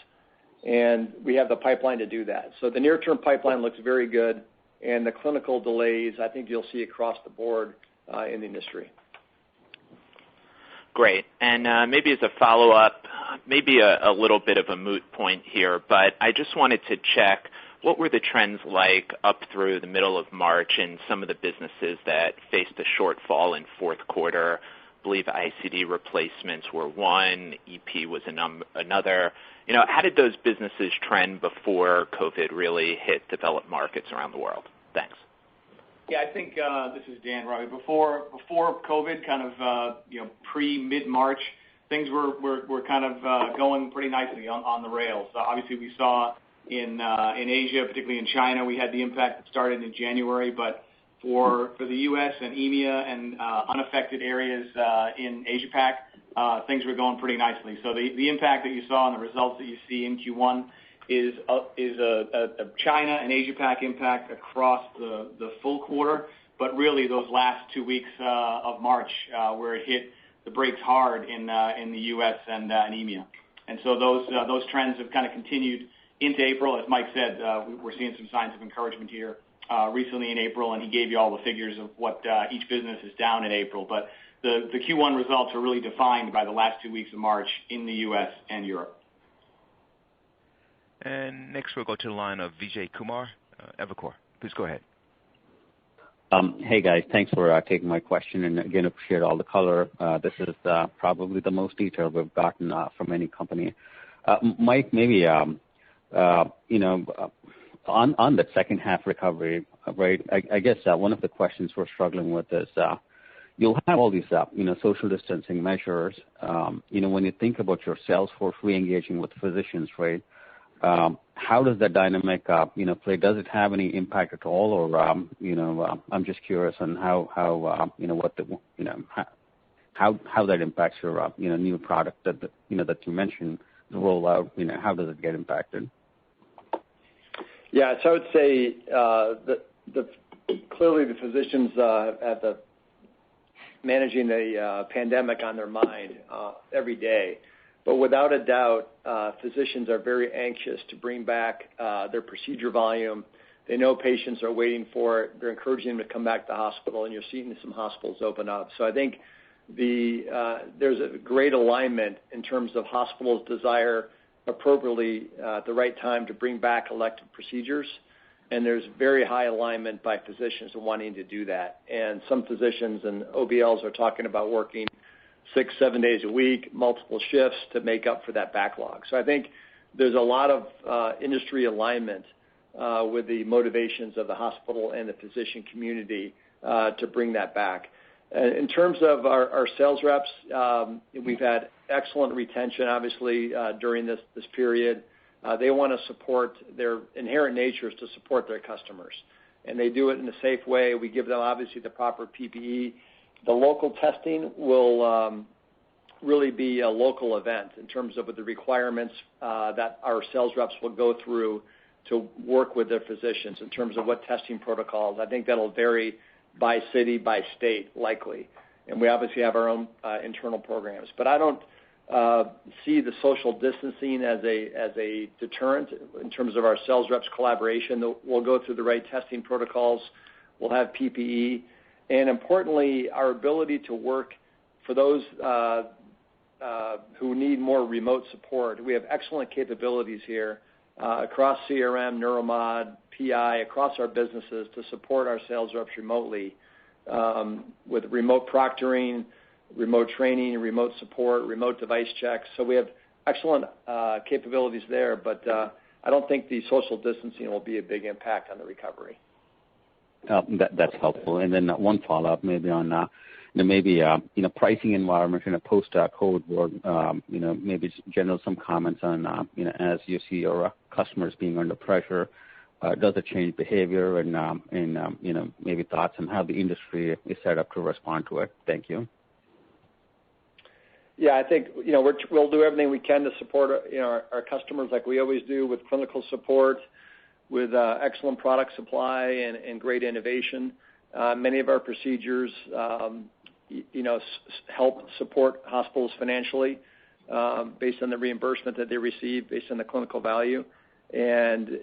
And we have the pipeline to do that. So the near-term pipeline looks very good, and the clinical delays I think you'll see across the board in the industry. Great. And maybe as a follow-up, maybe a little bit of a moot point here, but I just wanted to check what were the trends like up through the middle of March in some of the businesses that faced a shortfall in fourth quarter? I believe ICD replacements were one, EP was another. How did those businesses trend before COVID really hit developed markets around the world? Thanks. Yeah, I think this is Dan, Robbie. Before COVID, kind of pre-mid-March, things were kind of going pretty nicely on the rails. Obviously, we saw in Asia, particularly in China, we had the impact that started in January, but for the U.S. and EMEA and unaffected areas in Asia-Pac, things were going pretty nicely. So the impact that you saw and the results that you see in Q1 is a China and Asia-Pac impact across the full quarter, but really those last 2 weeks of March where it hit the brakes hard in the U.S. and EMEA. And so those trends have kind of continued into April. As Mike said, we're seeing some signs of encouragement here recently in April, and he gave you all the figures of what each business is down in April. But the Q1 results are really defined by the last 2 weeks of March in the U.S. and Europe. And next we'll go to the line of Vijay Kumar, Evercore. Please go ahead. Hey, guys. Thanks for taking my question, and again, appreciate all the color. This is probably the most detail we've gotten from any company. Mike, maybe, on the second half recovery, right, I guess one of the questions we're struggling with is you'll have all these, social distancing measures. When you think about your sales force re-engaging with physicians, right, how does that dynamic, play? Does it have any impact at all, or, I'm just curious on how that impacts your, new product that you mentioned, the rollout. How does it get impacted? Yeah, so I would say clearly the physicians at managing the pandemic on their mind every day. But without a doubt, physicians are very anxious to bring back their procedure volume. They know patients are waiting for it. They're encouraging them to come back to the hospital, and you're seeing some hospitals open up. So I think there's a great alignment in terms of hospitals' desire appropriately at the right time to bring back elective procedures, and there's very high alignment by physicians wanting to do that. And some physicians and OBLs are talking about working 6-7 days a week, multiple shifts to make up for that backlog. So I think there's a lot of industry alignment with the motivations of the hospital and the physician community to bring that back. In terms of our sales reps, we've had excellent retention, obviously, during this period. They want to support their inherent natures to support their customers, and they do it in a safe way. We give them, obviously, the proper PPE. The local testing will really be a local event in terms of the requirements that our sales reps will go through to work with their physicians in terms of what testing protocols. I think that'll vary by city, by state, likely. And we obviously have our own internal programs. But I don't see the social distancing as a deterrent in terms of our sales reps' collaboration. We'll go through the right testing protocols. We'll have PPE. And importantly, our ability to work for those who need more remote support. We have excellent capabilities here across CRM, Neuromod, PI, across our businesses to support our sales reps remotely with remote proctoring, remote training, remote support, remote device checks. So we have excellent capabilities there, but I don't think the social distancing will be a big impact on the recovery. That's helpful. And then one follow-up maybe on pricing environment in a post-COVID world, maybe general some comments on, as you see your customers being under pressure, does it change behavior and maybe thoughts on how the industry is set up to respond to it? Thank you. Yeah, I think, we'll do everything we can to support, our customers like we always do with clinical support, with excellent product supply and great innovation. Many of our procedures, help support hospitals financially based on the reimbursement that they receive, based on the clinical value. And,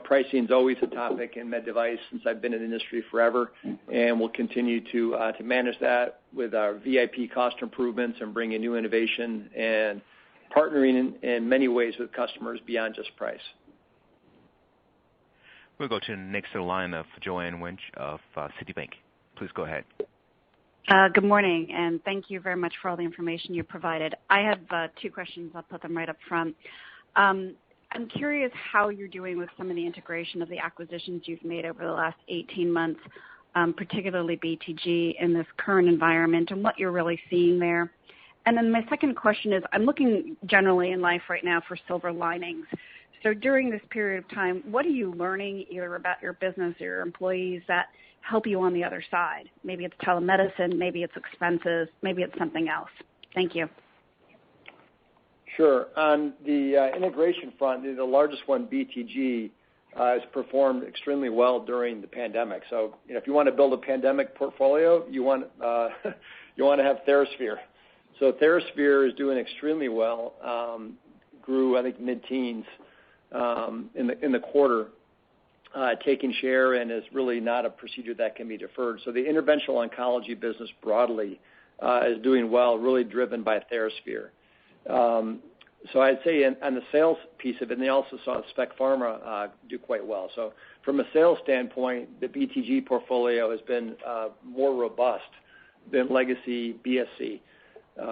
pricing is always a topic in med device since I've been in the industry forever, and we'll continue to manage that with our VIP cost improvements and bringing new innovation and partnering in many ways with customers beyond just price. We'll go to the next line of Joanne Wuensch of Citibank. Please go ahead. Good morning, and thank you very much for all the information you provided. I have two questions. I'll put them right up front. I'm curious how you're doing with some of the integration of the acquisitions you've made over the last 18 months, particularly BTG, in this current environment, and what you're really seeing there. And then my second question is, I'm looking generally in life right now for silver linings. So during this period of time, what are you learning either about your business or your employees that help you on the other side? Maybe it's telemedicine, maybe it's expenses, maybe it's something else. Thank you. Sure. On the integration front, the largest one, BTG, has performed extremely well during the pandemic. So, if you want to build a pandemic portfolio, you want to have TheraSphere. So TheraSphere is doing extremely well. Grew, I think, mid-teens in the quarter, taking share, and is really not a procedure that can be deferred. So the interventional oncology business broadly is doing well, really driven by TheraSphere. So I'd say on the sales piece of it, and they also saw Spec Pharma do quite well. So from a sales standpoint, the BTG portfolio has been more robust than legacy BSC,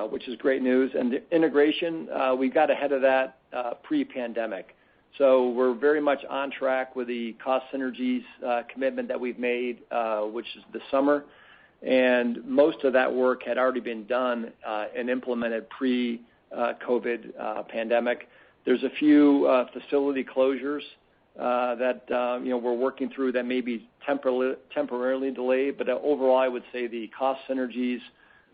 which is great news. And the integration, we got ahead of that pre-pandemic. So we're very much on track with the cost synergies commitment that we've made, which is this summer. And most of that work had already been done and implemented pre-COVID pandemic. There's a few facility closures that we're working through that may be temporarily delayed, but overall I would say the cost synergies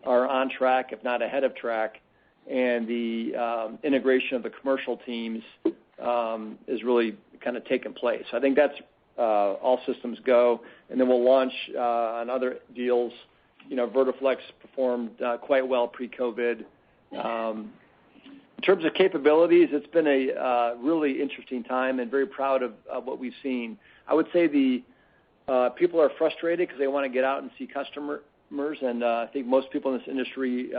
are on track, if not ahead of track, and the integration of the commercial teams is really kind of taken place. I think that's all systems go, and then we'll launch on other deals. Vertiflex performed quite well pre-COVID. In terms of capabilities, it's been a really interesting time and very proud of what we've seen. I would say the people are frustrated because they want to get out and see customers, and I think most people in this industry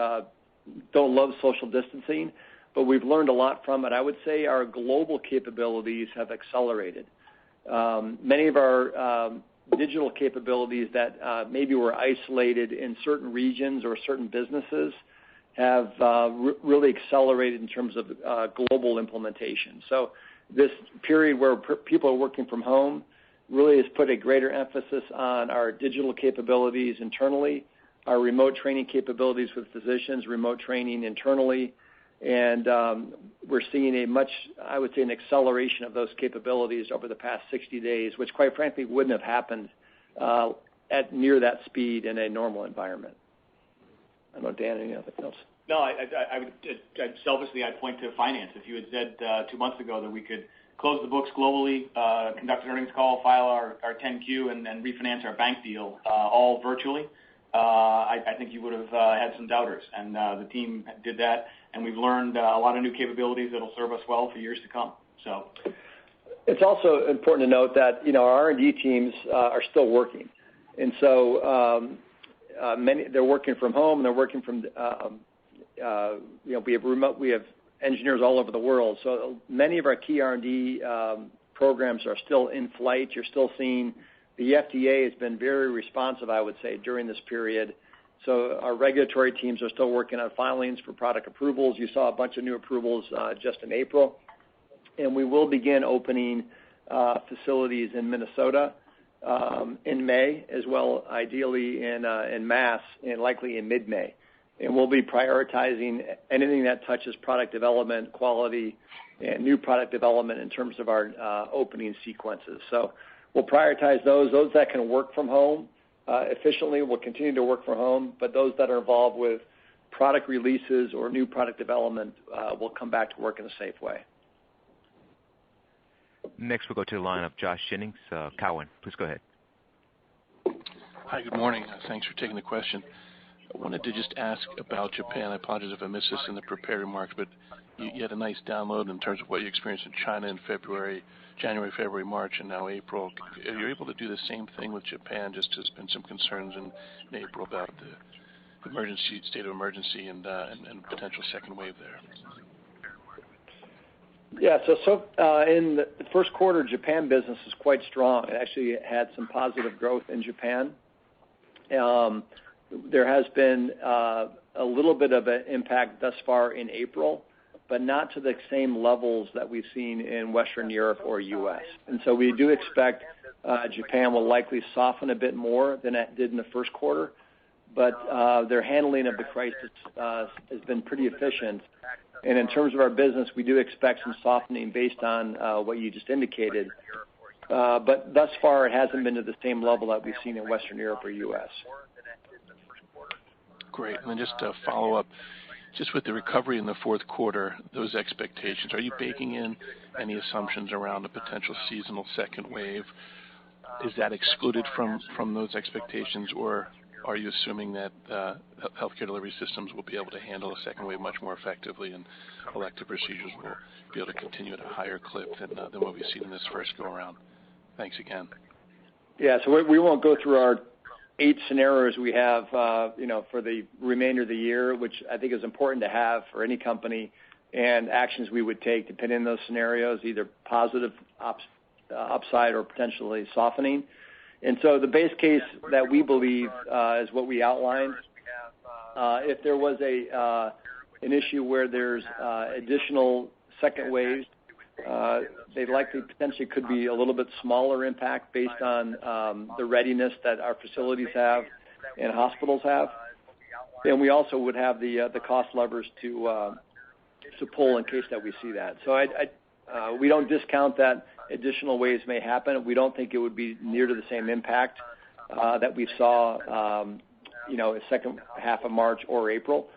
don't love social distancing, but we've learned a lot from it. I would say our global capabilities have accelerated. Many of our digital capabilities that maybe were isolated in certain regions or certain businesses have really accelerated in terms of global implementation. So this period where people are working from home really has put a greater emphasis on our digital capabilities internally, our remote training capabilities with physicians, remote training internally, and we're seeing an acceleration of those capabilities over the past 60 days, which quite frankly wouldn't have happened at near that speed in a normal environment. I don't know, Dan, anything else? No, selfishly, I'd point to finance. If you had said 2 months ago that we could close the books globally, conduct an earnings call, file our 10Q, and refinance our bank deal all virtually, I think you would have had some doubters. And the team did that, and we've learned a lot of new capabilities that will serve us well for years to come. So it's also important to note that our R&D teams are still working, and so they're working from home. They're working from we have engineers all over the world. So many of our key R&D programs are still in flight. You're still seeing the FDA has been very responsive, I would say, during this period. So our regulatory teams are still working on filings for product approvals. You saw a bunch of new approvals just in April. And we will begin opening facilities in Minnesota in May, as well ideally in Mass, and likely in mid-May. And we'll be prioritizing anything that touches product development, quality, and new product development in terms of our opening sequences. So we'll prioritize those that can work from home efficiently will continue to work from home, but those that are involved with product releases or new product development will come back to work in a safe way. Next, we'll go to the line of Josh Jennings, Cowen. Please go ahead. Hi, good morning. Thanks for taking the question. I wanted to just ask about Japan. I apologize if I missed this in the prepared remarks, but you had a nice download in terms of what you experienced in China in January, February, March, and now April. Are you able to do the same thing with Japan? Just there's been some concerns in April about the state of emergency and potential second wave there. Yeah, so in the first quarter, Japan business is quite strong. It actually had some positive growth in Japan. There has been a little bit of an impact thus far in April, but not to the same levels that we've seen in Western Europe or U.S. And so we do expect Japan will likely soften a bit more than it did in the first quarter, but their handling of the crisis has been pretty efficient. And in terms of our business, we do expect some softening based on what you just indicated. But thus far, it hasn't been to the same level that we've seen in Western Europe or U.S. Great. And then just to follow up, just with the recovery in the fourth quarter, those expectations, are you baking in any assumptions around a potential seasonal second wave? Is that excluded from those expectations, or are you assuming that healthcare delivery systems will be able to handle a second wave much more effectively and elective procedures will be able to continue at a higher clip than what we've seen in this first go-around? Thanks again. Yeah, so we won't go through our 8 scenarios we have, for the remainder of the year, which I think is important to have for any company, and actions we would take depending on those scenarios, either positive upside or potentially softening. And so the base case that we believe is what we outlined. If there was an issue where there's additional second waves, they likely potentially could be a little bit smaller impact based on the readiness that our facilities have and hospitals have. And we also would have the cost levers to pull in case that we see that. So we don't discount that additional waves may happen. We don't think it would be near to the same impact that we saw, the second half of March or April.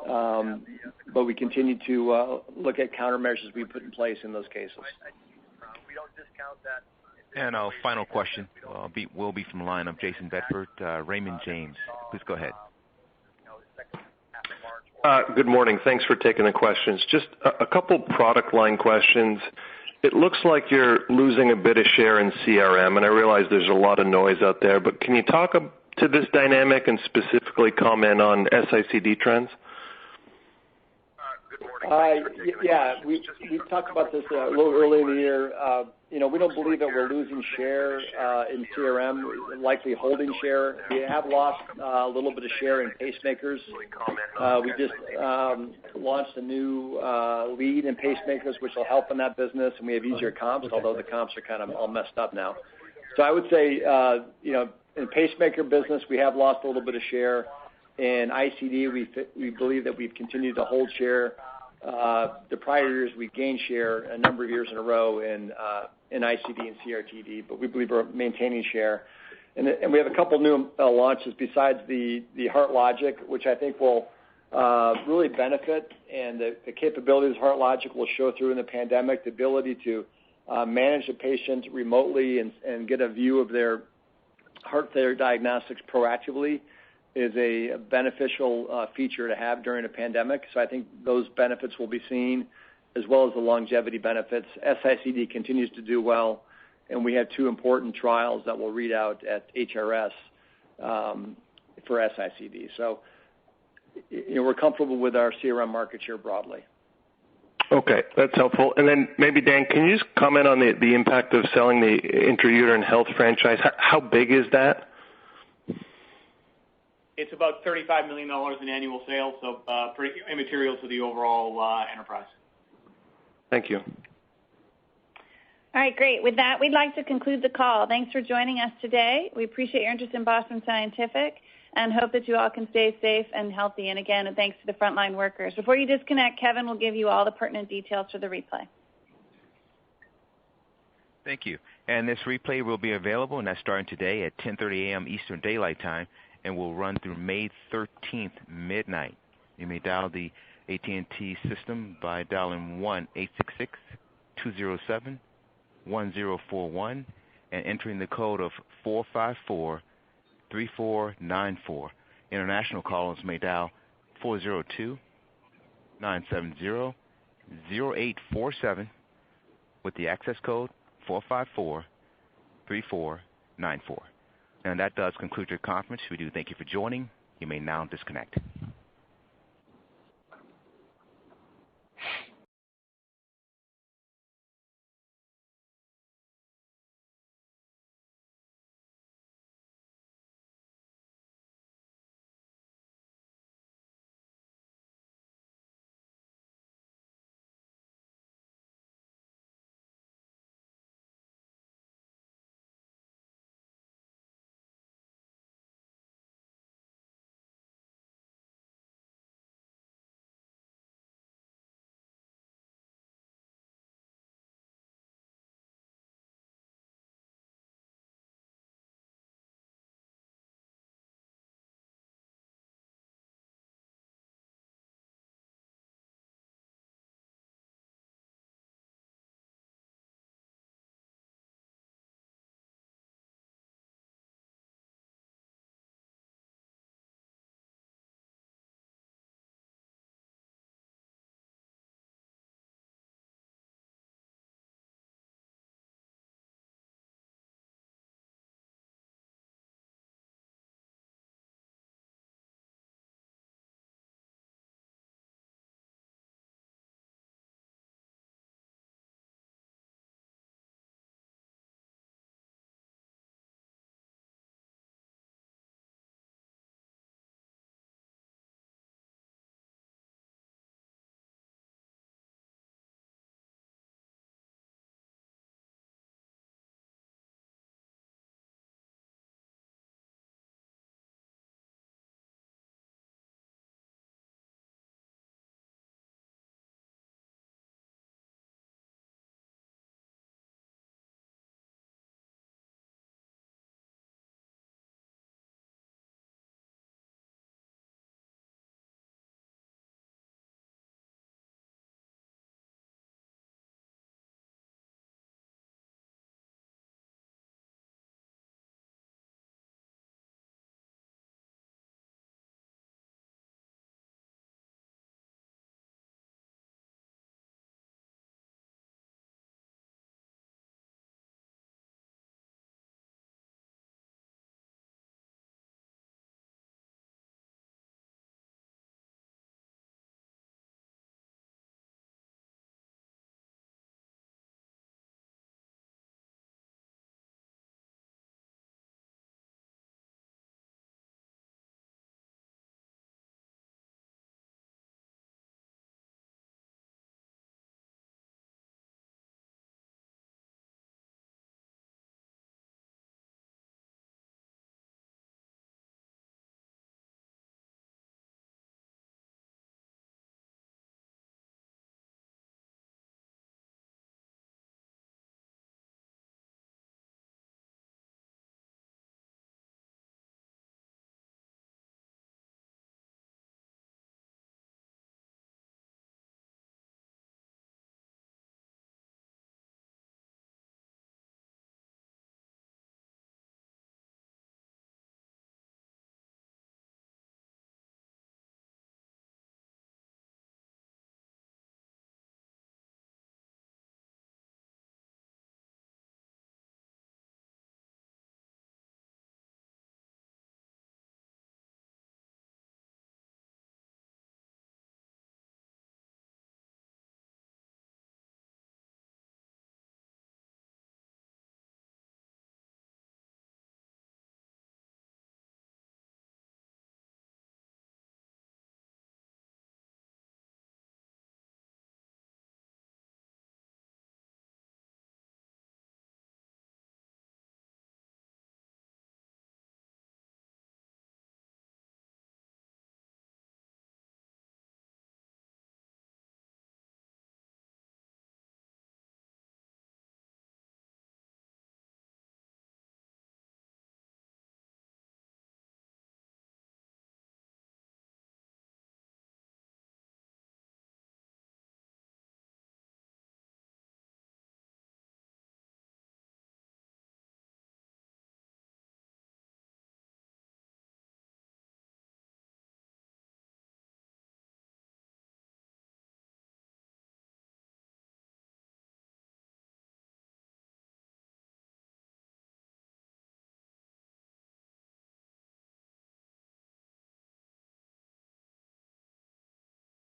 But we continue to look at countermeasures we put in place in those cases. And our final question will be from the line of Jason Bedford, Raymond James. Please go ahead. Good morning. Thanks for taking the questions. Just a couple product line questions. It looks like you're losing a bit of share in CRM, and I realize there's a lot of noise out there, but can you talk to this dynamic and specifically comment on SICD trends? Yeah, we talked about this a little early in the year. We don't believe that we're losing share in CRM, we're likely holding share. We have lost a little bit of share in pacemakers. We just launched a new lead in pacemakers, which will help in that business, and we have easier comps, although the comps are kind of all messed up now. So I would say, in pacemaker business, we have lost a little bit of share. In ICD, we believe that we've continued to hold share. The prior years, we gained share a number of years in a row in ICD and CRTD, but we believe we're maintaining share. And we have a couple new launches besides the HeartLogic, which I think will really benefit, and the capabilities of HeartLogic will show through in the pandemic, the ability to manage the patient remotely and get a view of their heart failure diagnostics proactively is a beneficial feature to have during a pandemic. So I think those benefits will be seen, as well as the longevity benefits. SICD continues to do well, and we have 2 important trials that will read out at HRS for SICD. So we're comfortable with our CRM market share broadly. Okay, that's helpful. And then maybe, Dan, can you just comment on the impact of selling the intrauterine health franchise? How big is that? It's about $35 million in annual sales, so pretty immaterial to the overall enterprise. Thank you. All right, great. With that, we'd like to conclude the call. Thanks for joining us today. We appreciate your interest in Boston Scientific and hope that you all can stay safe and healthy. And again, thanks to the frontline workers. Before you disconnect, Kevin will give you all the pertinent details for the replay. Thank you. And this replay will be available, and that's starting today at 10:30 a.m. Eastern Daylight Time, and will run through May 13th, midnight. You may dial the AT&T system by dialing 1-866-207-1041 and entering the code of 454-3494. International callers may dial 402-970-0847 with the access code 454-3494. And that does conclude your conference. We do thank you for joining. You may now disconnect.